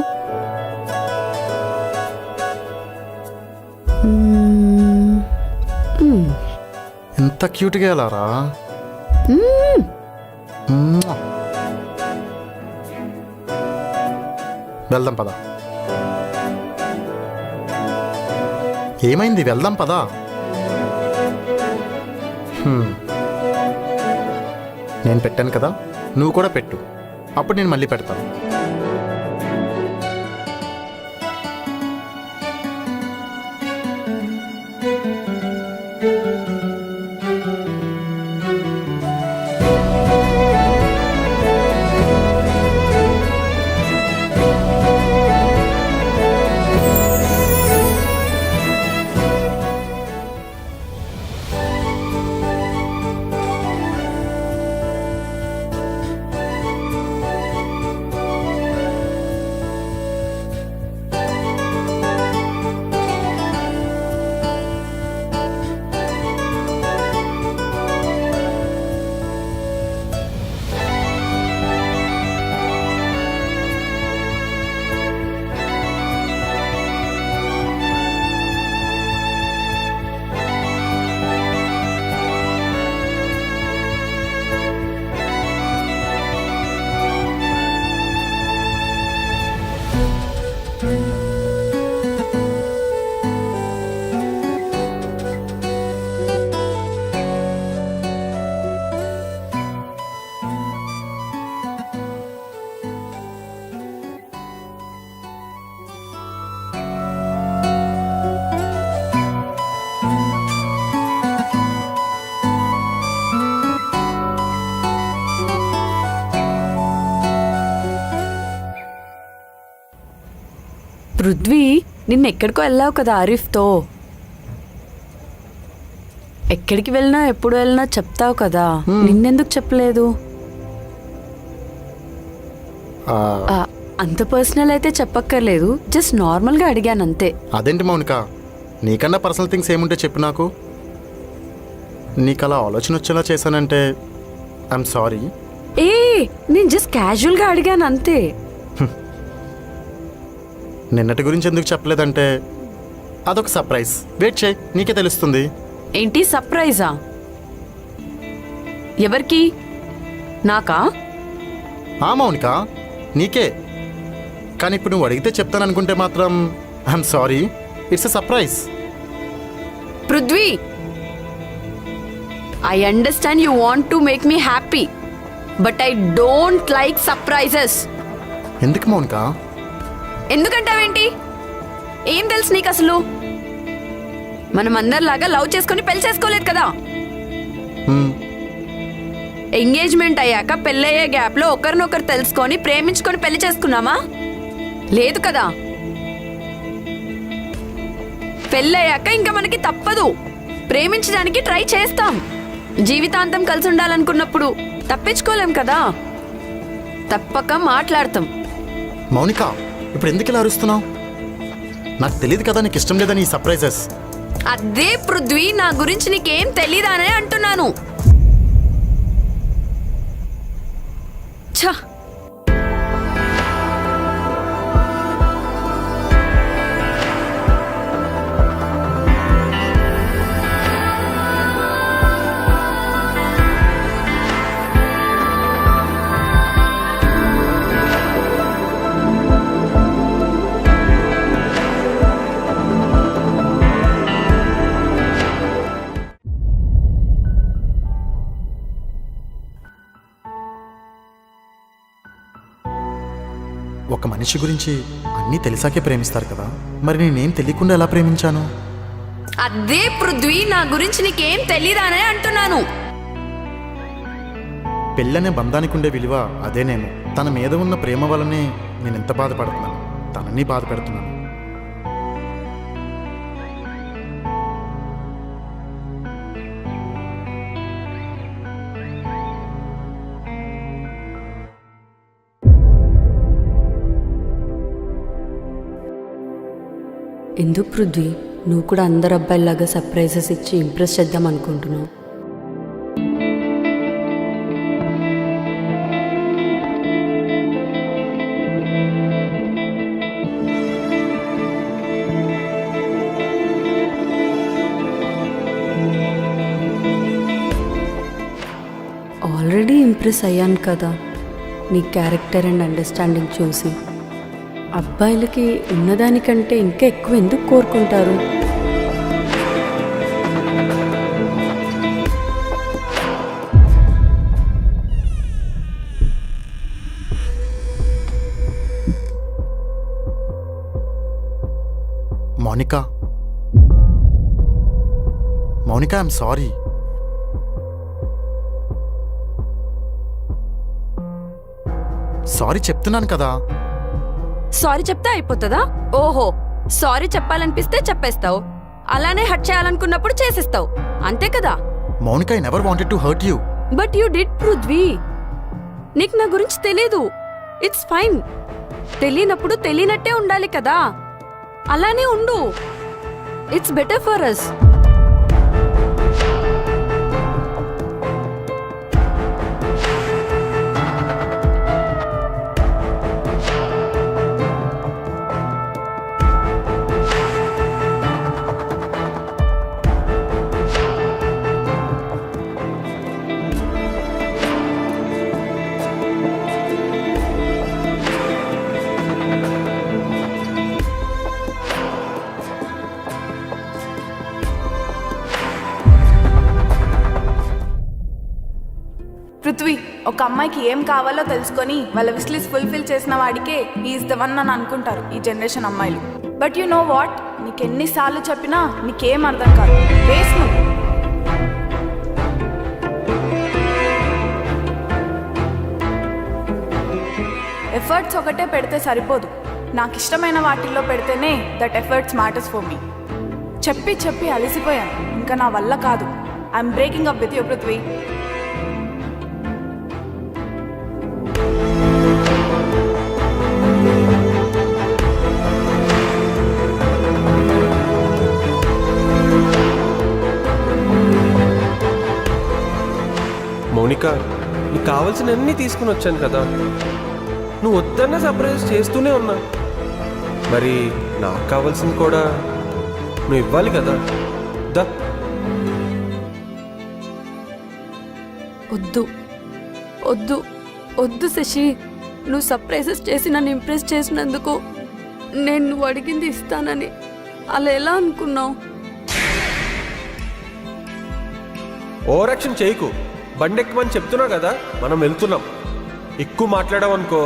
ఎంత క్యూట్గా వెళ్ళారా? వెళ్దాం పదా. ఏమైంది? వెళ్దాం పదా. నేను పెట్టాను కదా, నువ్వు కూడా పెట్టు. అప్పుడు నేను మళ్ళీ పెడతాను. పృథ్వీ, నిన్న ఎక్కడికో వెళ్ళావు కదా ఆరిఫ్తో. ఎక్కడికి వెళ్ళినా ఎప్పుడు వెళ్ళినా చెప్తావు కదా, నిన్నెందుకు చెప్పలేదు? అంత పర్సనల్ అయితే చెప్పక్కర్లేదు, జస్ట్ నార్మల్గా అడిగాను అంతే. అదేంటి మౌనిక, నీకన్నా పర్సనల్ థింగ్స్ ఏముంటే చెప్పు నాకు. నీకు అలా ఆలోచన వచ్చేలా చేశానంటే ఐఎమ్ సారీ. ఏ, నేను జస్ట్ క్యాజువల్గా అడిగాను అంతే. నిన్నటి గురించి ఎందుకు చెప్పలేదంటే అదొక సర్ప్రైజ్. వెయిట్ చేయి, నీకే తెలుస్తుంది. ఏంటి సర్ప్రైజా? ఎవరికి? నాకా? మౌనిక, నీకే. కానీ ఇప్పుడు నువ్వు అడిగితే చెప్తాననుకుంటే మాత్రం I'm sorry, it's a surprise. Prithvi, I understand you want to make me happy, but I don't like surprises. ఎందుకు మౌనిక? ఎందుకంటావేంటి? ఏం తెలుసు నీకు అసలు? మనం అందరిలాగా లవ్ చేసుకుని పెళ్లి చేసుకోలేదు కదా. ఎంగేజ్మెంట్ అయ్యాక పెళ్ళయ్యే గ్యాప్లో ఒకరినొకరు తెలుసుకొని ప్రేమించుకొని పెళ్లి చేసుకున్నామా? లేదు కదా. పెళ్ళయ్యాక ఇంకా మనకి తప్పదు, ప్రేమించడానికి ట్రై చేస్తాం. జీవితాంతం కలిసి ఉండాలనుకున్నప్పుడు తప్పించుకోలేం కదా, తప్పక మాట్లాడతాం. మౌనిక, ఇప్పుడు ఎందుకు ఇలా అరుస్తున్నావు? నాకు తెలియదు కదా నీకు ఇష్టం లేదని ఈ సర్ప్రైజెస్. అదే పృథ్వీ, నా గురించి నీకేం తెలీదానే అంటున్నాను. ఛ, ఒక మనిషి గురించి అన్నీ తెలిసాకే ప్రేమిస్తారు కదా, మరి నేనేం తెలియకుండా ఎలా ప్రేమించాను? అదే పృథ్వీ, నా గురించి నీకేం తెలీదానే అంటున్నాను. పెళ్ళనే బంధానికి ఉండే విలువ అదేనేమో. తన మీద ఉన్న ప్రేమ వల్లనే నేను ఎంత బాధపడుతున్నాను, తనని బాధ పెడుతున్నాను. ఎందుకు పృథ్వీ, నువ్వు కూడా అందరు అబ్బాయిలాగా సర్ప్రైజెస్ ఇచ్చి ఇంప్రెస్ చేద్దాం అనుకుంటున్నావు? ఆల్రెడీ ఇంప్రెస్ అయ్యాను కదా నీ క్యారెక్టర్ అండ్ అండర్స్టాండింగ్ చూసి. అబ్బాయిలకి ఉన్నదానికంటే ఇంకా ఎక్కువ ఎందుకు కోరుకుంటారు? Mounika, Mounika, I'm sorry. Sorry చెప్తున్నాను కదా. సారీ చెప్తే అయిపోతుందా? ఓహో, సారీ చెప్పాలనిపిస్తే చెప్పేస్తావు, అలానే హర్ట్ చేయాలనుకున్నప్పుడు చేసేస్తావు, అంతే కదా? Mounika, I never wanted to hurt you. But you did Prithvi. నీకు నా గురించి తెలీదు. It's fine. తెలియనప్పుడు తెలియనట్టే ఉండాలి కదా, అలానే ఉండు. It's better for us. Prithvi, ఒక అమ్మాయికి ఏం కావాలో తెలుసుకొని వాళ్ళ విష్ లిస్ట్ ఫుల్ఫిల్ చేసిన వాడికే ఈజ్ ద వన్ అని అనుకుంటారు ఈ జనరేషన్ అమ్మాయిలు. బట్ యు నో వాట్, నీకు ఎన్నిసార్లు చెప్పినా నీకేం అర్థం కాదు. వేస్ట్ నువ్వు. ఎఫర్ట్స్ ఒకటే పెడితే సరిపోదు, నాకు ఇష్టమైన వాటిల్లో పెడితేనే that efforts matters for me. చెప్పి చెప్పి అలసిపోయాను, ఇంకా నా వల్ల కాదు. I'm breaking up with you Prithvi. Mounika, నీకు కావాల్సినవన్నీ తీసుకుని వచ్చాను కదా, నువ్వు వద్దన్న సర్ప్రైజ్ చేస్తూనే ఉన్నా. మరి నాకు కావాల్సింది కూడా నువ్వు ఇవ్వాలి కదా. దా. వద్దు వద్దు వద్దు శశి, నువ్వు సర్ప్రైజెస్ చేసి నన్ను ఇంప్రెస్ చేసినందుకు నేను నువ్వు అడిగింది ఇస్తానని అలా ఎలా అనుకున్నావు? ఓవర్ యాక్షన్ చేయకు. బండి ఎక్కమని చెప్తున్నా కదా, మనం వెళ్తున్నాం. ఎక్కువ మాట్లాడామనుకో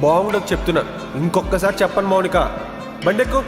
బాగుండదు చెప్తున్నా. ఇంకొకసారి చెప్పను మౌనిక, బండి ఎక్కు.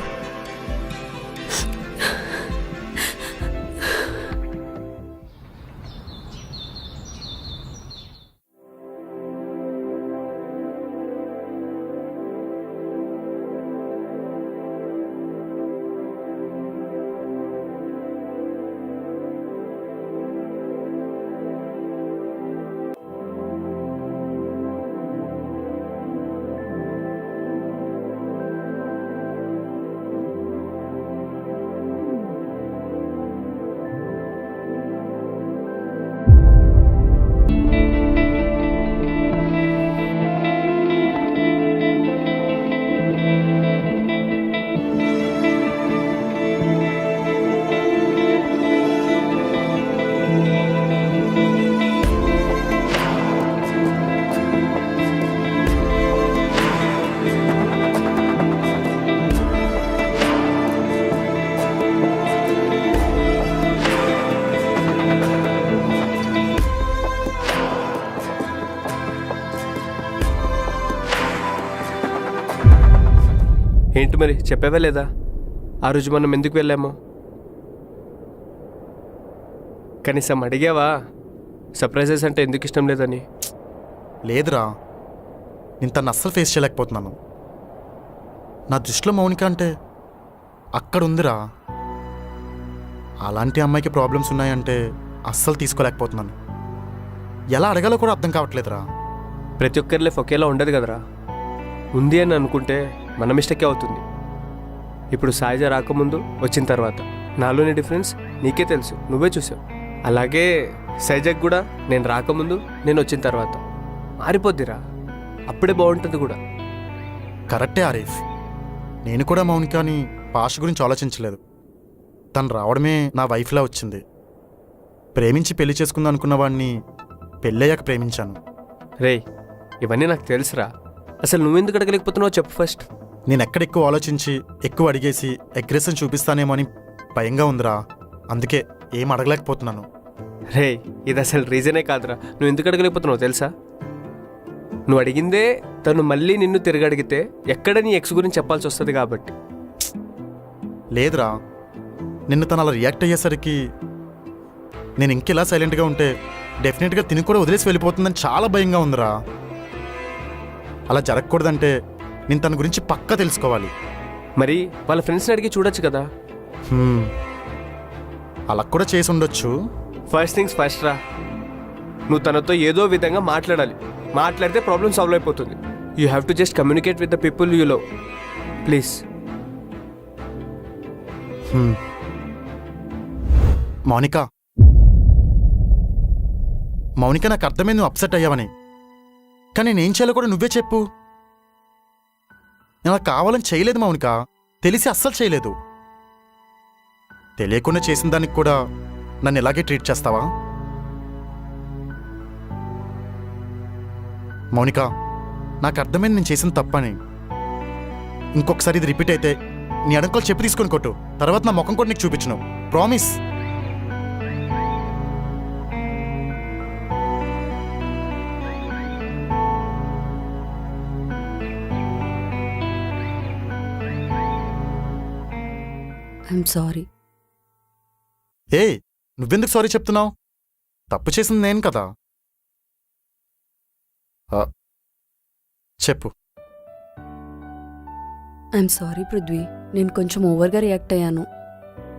ఏంటి మరి చెప్పావా లేదా ఆ రోజు మనం ఎందుకు వెళ్ళామో? కనీసం అడిగావా సర్ప్రైజెస్ అంటే ఎందుకు ఇష్టం లేదని? లేదురా, నేను తను అస్సలు ఫేస్ చేయలేకపోతున్నాను. నా దృష్టిలో మౌనిక అంటే అక్కడ ఉందిరా. అలాంటి అమ్మాయికి ప్రాబ్లమ్స్ ఉన్నాయంటే అస్సలు తీసుకోలేకపోతున్నాను. ఎలా అడగాలో కూడా అర్థం కావట్లేదురా. ప్రతి ఒక్కరి లైఫ్ ఒకేలా ఉండదు కదరా. ఉంది అని అనుకుంటే మన మిస్టేకే అవుతుంది. ఇప్పుడు సాయిజ రాకముందు వచ్చిన తర్వాత నాలోని డిఫరెన్స్ నీకే తెలుసు, నువ్వే చూసావు. అలాగే సైజాక్ కూడా నేను రాకముందు నేను వచ్చిన తర్వాత మారిపోద్దిరా. అప్పుడే బాగుంటుంది కూడా. కరెక్టే ఆరిఫ్, నేను కూడా మౌనికని పాస్ట్ గురించి ఆలోచించలేదు. తను రావడమే నా వైఫ్లా వచ్చింది. ప్రేమించి పెళ్లి చేసుకుందాం అనుకున్న వాడిని పెళ్ళయ్యాక ప్రేమించాను. రేయ్, ఇవన్నీ నాకు తెలుసురా. అసలు నువ్వెందుకు అడగలేకపోతున్నావు చెప్పు ఫస్ట్. నేను ఎక్కడ ఎక్కువ ఆలోచించి ఎక్కువ అడిగేసి అగ్రెషన్ చూపిస్తానేమో అని భయంగా ఉందిరా. అందుకే ఏం అడగలేకపోతున్నాను. రేయ్, ఇది అసలు రీజనే కాదురా. నువ్వు ఎందుకు అడగలేకపోతున్నావు తెలుసా? నువ్వు అడిగిందే తను మళ్ళీ నిన్ను తిరిగి అడిగితే ఎక్కడ నీ ఎక్స్ గురించి చెప్పాల్సి వస్తుంది కాబట్టి. లేదురా, నిన్ను తను అలా రియాక్ట్ అయ్యేసరికి నేను ఇంకెలా సైలెంట్గా ఉంటే డెఫినెట్గా తిని కూడా వదిలేసి వెళ్ళిపోతుందని చాలా భయంగా ఉందిరా. అలా జరగకూడదంటే నేను తన గురించి పక్కా తెలుసుకోవాలి. మరి వాళ్ళ ఫ్రెండ్స్ని అడిగి చూడొచ్చు కదా. అలా కూడా చేసి ఉండొచ్చు. ఫస్ట్ థింగ్స్ ఫస్ట్ రా. నువ్వు తనతో ఏదో విధంగా మాట్లాడాలి. మాట్లాడితే ప్రాబ్లమ్ సాల్వ్ అయిపోతుంది. You have to just communicate with the people you love. Please. Mounika, నాకు అర్థమైంది నువ్వు అప్సెట్ అయ్యావని. కానీ నేనేం చేయాలో కూడా నువ్వే చెప్పు. నేను అలా కావాలని చేయలేదు మౌనిక, తెలిసి అస్సలు చేయలేదు. తెలియకుండా చేసిన దానికి కూడా నన్ను ఇలాగే ట్రీట్ చేస్తావా? మౌనిక, నాకు అర్థమైంది నేను చేసిన తప్పని. ఇంకొకసారి ఇది రిపీట్ అయితే నీ అడంకలు చెప్పి తీసుకొని కొట్టు. తర్వాత నా ముఖం కూడా నీకు చూపించను. ప్రామిస్. I'm sorry. ఏయ్, నువ్వెందుకు సారీ చెప్తున్నావు? తప్పు చేసింది నేను కదా. చెప్పు. ఐఎమ్ సారీ పృథ్వీ, నేను కొంచెం ఓవర్గా రియాక్ట్ అయ్యాను.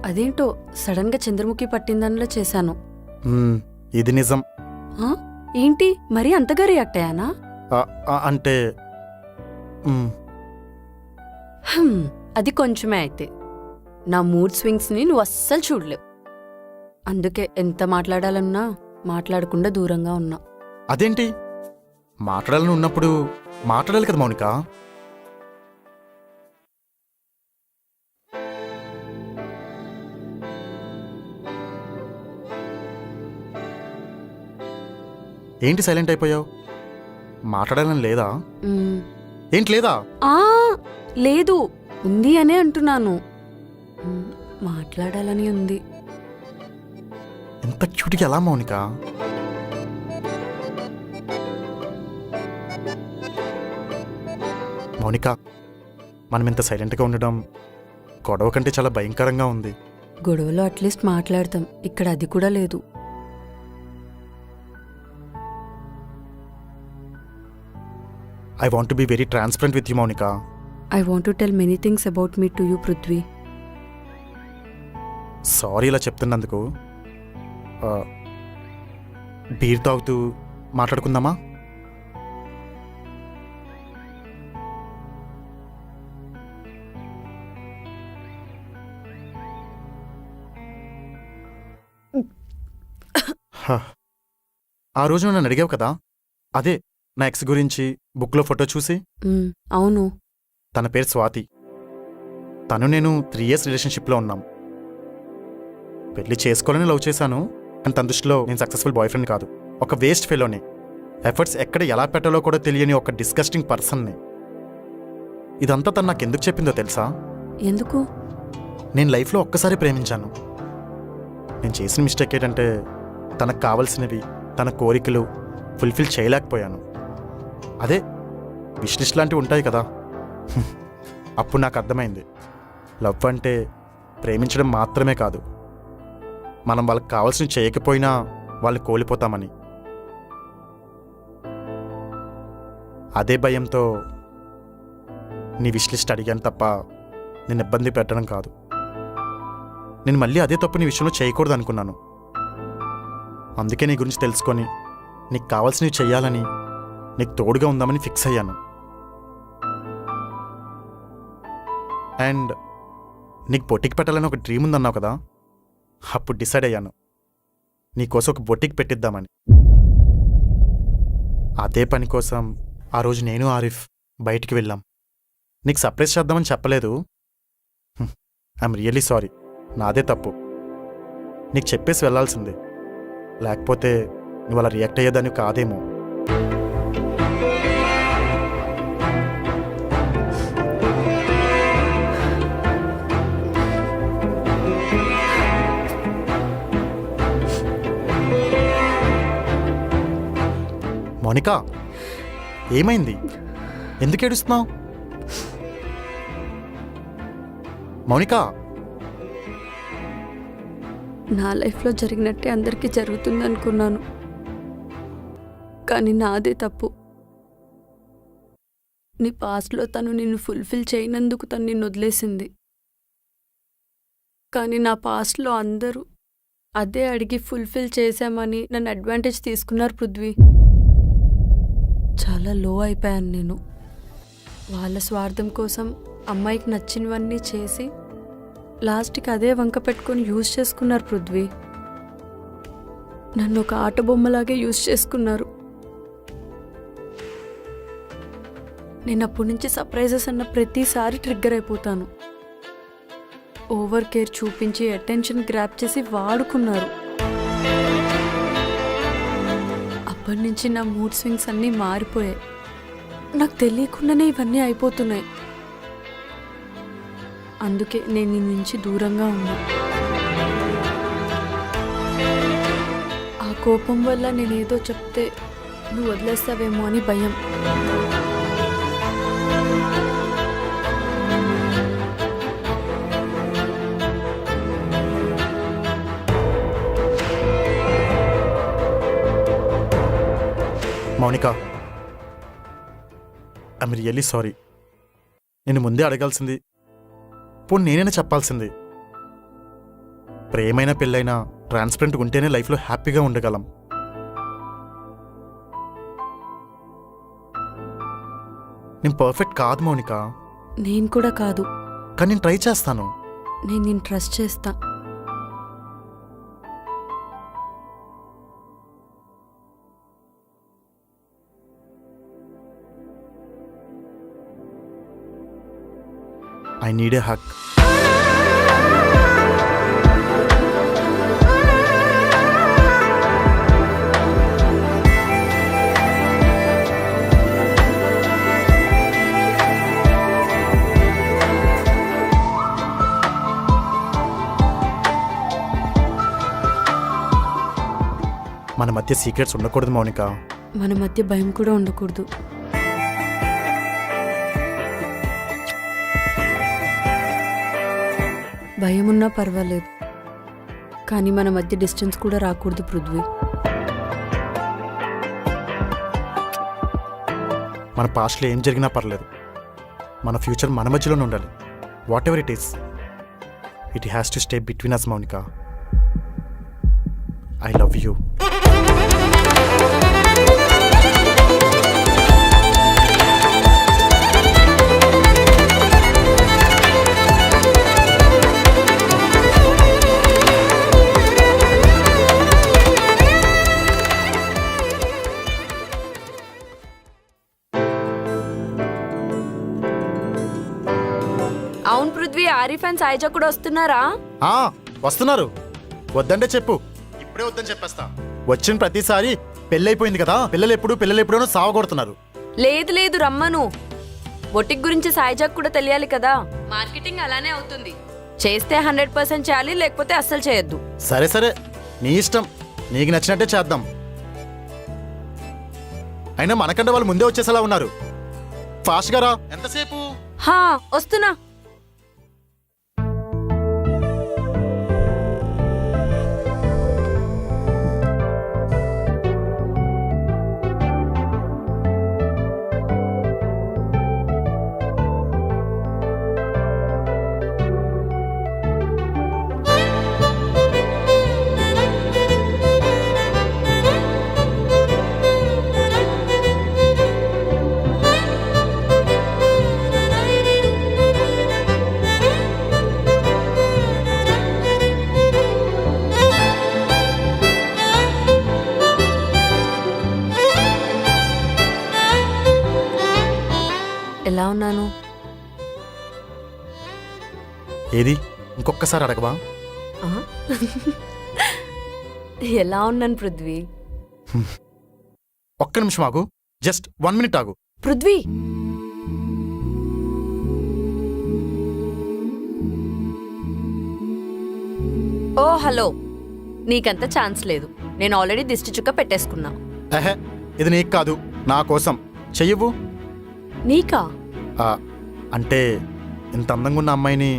అదేంటో సడన్గా చంద్రముఖి పట్టిందనిలా చేశాను. ఇది నిజం. ఆ? ఏంటి మరీ అంతగా రియాక్ట్ అయ్యానా? అంటే అది కొంచెమే అయితే. నా మూడ్ స్వింగ్స్ని నువ్వు అస్సలు చూడలేవు. అందుకే ఎంత మాట్లాడాలన్నా మాట్లాడకుండా దూరంగా ఉన్నా. అదేంటి? మాట్లాడాలని ఉన్నప్పుడు మాట్లాడాలి కదా మౌనిక. ఏంటి సైలెంట్ అయిపోయావు? మాట్లాడాలని లేదా? ఏంటి లేదా? లేదు, ఉంది అనే అంటున్నాను. మాట్లాడాలని ఉంది. ఎంత క్యూట్గా ఎలా మౌనిక? మౌనిక, మనం ఇంత సైలెంట్గా ఉండడం గొడవ కంటే చాలా భయంకరంగా ఉంది. గొడవలో అట్లీస్ట్ మాట్లాడతాం, ఇక్కడ అది కూడా లేదు. I want to be very transparent with you Mounika. I want to tell many things about me to you Prithvi. Sorry ఇలా చెప్తున్నందుకు. బీర్ తాగుతూ మాట్లాడుకుందామా? ఆ రోజు నన్ను అడిగావు కదా, అదే నా ఎక్స్ గురించి బుక్లో ఫోటో చూసి. అవును. తన పేరు స్వాతి. తను నేను 3 years రిలేషన్షిప్లో ఉన్నాం. పెళ్లి చేసుకోవాలని లవ్ చేశాను, కానీ తన దృష్టిలో నేను సక్సెస్ఫుల్ బాయ్ ఫ్రెండ్ కాదు, ఒక వేస్ట్ ఫెలోని. ఎఫర్ట్స్ ఎక్కడ ఎలా పెట్టాలో కూడా తెలియని ఒక డిస్గస్టింగ్ పర్సన్ని. ఇదంతా తను నాకు ఎందుకు చెప్పిందో తెలుసా? ఎందుకు? నేను లైఫ్లో ఒక్కసారి ప్రేమించాను. నేను చేసిన మిస్టేక్ ఏంటంటే తనకు కావాల్సినవి, తన కోరికలు ఫుల్ఫిల్ చేయలేకపోయాను. అదే విష్ లిస్ట్ లాంటివి ఉంటాయి కదా. అప్పుడు నాకు అర్థమైంది, లవ్ అంటే ప్రేమించడం మాత్రమే కాదు, మనం వాళ్ళకి కావాల్సినవి చేయకపోయినా వాళ్ళు కోల్పోతామని. అదే భయంతో నీ విష్ లిస్ట్ అడిగాను తప్ప నేను ఇబ్బంది పెట్టడం కాదు. నేను మళ్ళీ అదే తప్పు నీ విషయంలో చేయకూడదు అనుకున్నాను. అందుకే నీ గురించి తెలుసుకొని నీకు కావాల్సినవి చెయ్యాలని, నీకు తోడుగా ఉందామని ఫిక్స్ అయ్యాను. అండ్ నీకు బొటిక్ పెట్టాలని ఒక డ్రీమ్ ఉందన్నావు కదా, అప్పుడు డిసైడ్ అయ్యాను నీకోసం ఒక బొటిక్ పెట్టిద్దామని. అదే పని కోసం ఆ రోజు నేను ఆరిఫ్ బయటికి వెళ్ళాం. నీకు సర్ప్రైజ్ చేద్దామని చెప్పలేదు. ఐఎమ్ రియల్లీ సారీ, నాదే తప్పు. నీకు చెప్పేసి వెళ్ళాల్సిందే, లేకపోతే నువ్వు అలా రియాక్ట్ అయ్యేదాన్ని కాదేమో. మౌనిక, ఏమైంది? ఎందుకు ఏడుస్తున్నావు? మౌనిక, నా లైఫ్లో జరిగినట్టే అందరికీ జరుగుతుంది అనుకున్నాను, కానీ నాదే తప్పు. నీ పాస్ట్లో తను నిన్ను ఫుల్ఫిల్ చేయనందుకు తను నిన్ను వదిలేసింది. కానీ నా పాస్ట్లో అందరూ అదే అడిగి ఫుల్ఫిల్ చేశామని నన్ను అడ్వాంటేజ్ తీసుకున్నారు పృథ్వీ. చాలా లో అయిపోయాను నేను. వాళ్ళ స్వార్థం కోసం అమ్మాయికి నచ్చినవన్నీ చేసి లాస్ట్కి అదే వంక పెట్టుకొని యూజ్ చేసుకున్నారు పృథ్వీ. నన్ను ఒక ఆట బొమ్మలాగే యూజ్ చేసుకున్నారు. నేను అప్పటి నుంచి సర్ప్రైజెస్ అన్న ప్రతిసారి ట్రిగ్గర్ అయిపోతాను. ఓవర్ కేర్ చూపించి అటెన్షన్ గ్రాప్ చేసి వాడుకున్నారు. అప్పటి నుంచి నా మూడ్ స్వింగ్స్ అన్నీ మారిపోయాయి. నాకు తెలియకుండానే ఇవన్నీ అయిపోతున్నాయి. అందుకే నేను నీ నుంచి దూరంగా ఉన్నా. ఆ కోపం వల్ల నేనేదో చెప్తే నువ్వు వదిలేస్తావేమో అని భయం. Mounika, I'm really sorry. నేను ముందే అడగాల్సింది, పోనీ నేనైనా చెప్పాల్సింది. ప్రేమైనా పెళ్ళైనా ట్రాన్స్పరెంట్గా ఉంటేనే లైఫ్లో హ్యాపీగా ఉండగలం. నేను పర్ఫెక్ట్ కాదు మౌనిక. నేను కూడా కాదు, కానీ నేను ట్రై చేస్తాను. నేను నిన్ను ట్రస్ట్ చేస్తా. I need a hug. మన మధ్య సీక్రెట్స్ ఉండకూడదు మౌనిక. మన మధ్య భయం కూడా ఉండకూడదు. భయం ఉన్నా పర్వాలేదు, కానీ మన మధ్య డిస్టెన్స్ కూడా రాకూడదు పృథ్వీ. మన పాస్ట్లో ఏం జరిగినా పర్లేదు, మన ఫ్యూచర్ మన మధ్యలోనే ఉండాలి. Whatever it is, it has to stay between us Mounika. I love you. అవును పృథ్వీ, ఆరిఫ్ అండ్ సాయిజా కూడా వస్తున్నారా? వస్తున్నారు. వద్దంటే చెప్పు, ఇప్పుడే వద్దని చెప్పేస్తా. వచ్చిన ప్రతిసారి పెళ్ళైపోయింది కదా, పిల్లలు ఎప్పుడు సావగొడుతున్నారు. లేదు లేదు, రమ్మను. బొటిక్ గురించి సాయిజాకు కూడా తెలియాలి కదా. మార్కెటింగ్ అలానే అవుతుంది. చేస్తే 100% చేయాలి, లేకపోతే అస్సలు చేయొద్దు. సరే సరే, నీ ఇష్టం, నీకు నచ్చినట్టే చేద్దాం. అయినా మనకంటే వాళ్ళు ముందే వచ్చేసేలా ఉన్నారు. ఫాస్ట్గా రా. ఎంతసేపు? వస్తున్నా. ఎలా ఉన్నాను? ఏది ఇంకొకసారి అడగవా? ఎలా ఉన్నాను పృథ్వీ? ఒక్క నిమిషం ఆగు, జస్ట్ 1 minute ఆగు. పృథ్వీ ఓ హలో, నీకంత ఛాన్స్ లేదు. నేను ఆల్రెడీ దిష్టి చుక్క పెట్టేసుకున్నా. ఎహే, ఇది నీకు కాదు, నా కోసం చెయ్యవు. నీకా? అంటే ఇంత అందంగా ఉన్న అమ్మాయిని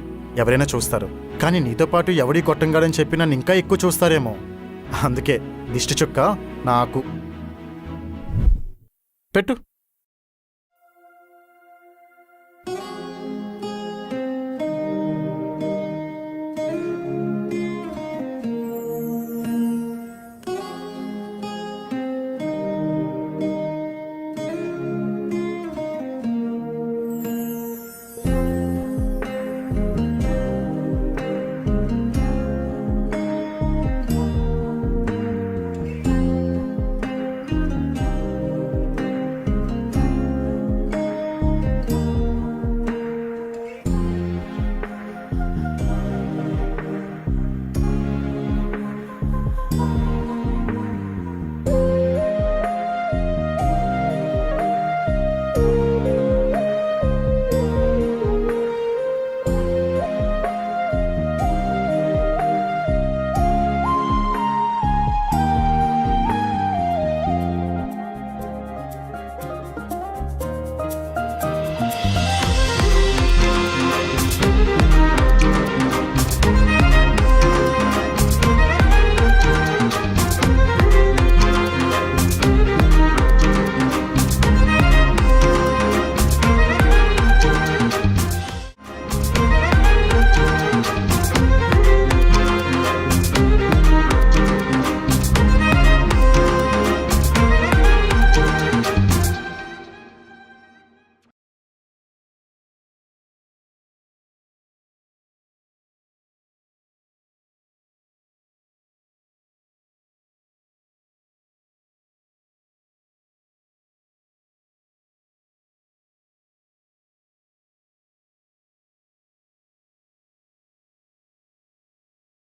ఎవరైనా చూస్తారు, కానీ నీతో పాటు ఎవడీ కొట్టంగాడని చెప్పి నన్ను ఇంకా ఎక్కువ చూస్తారేమో. అందుకే దిష్టి చుక్క నాకు పెట్టు.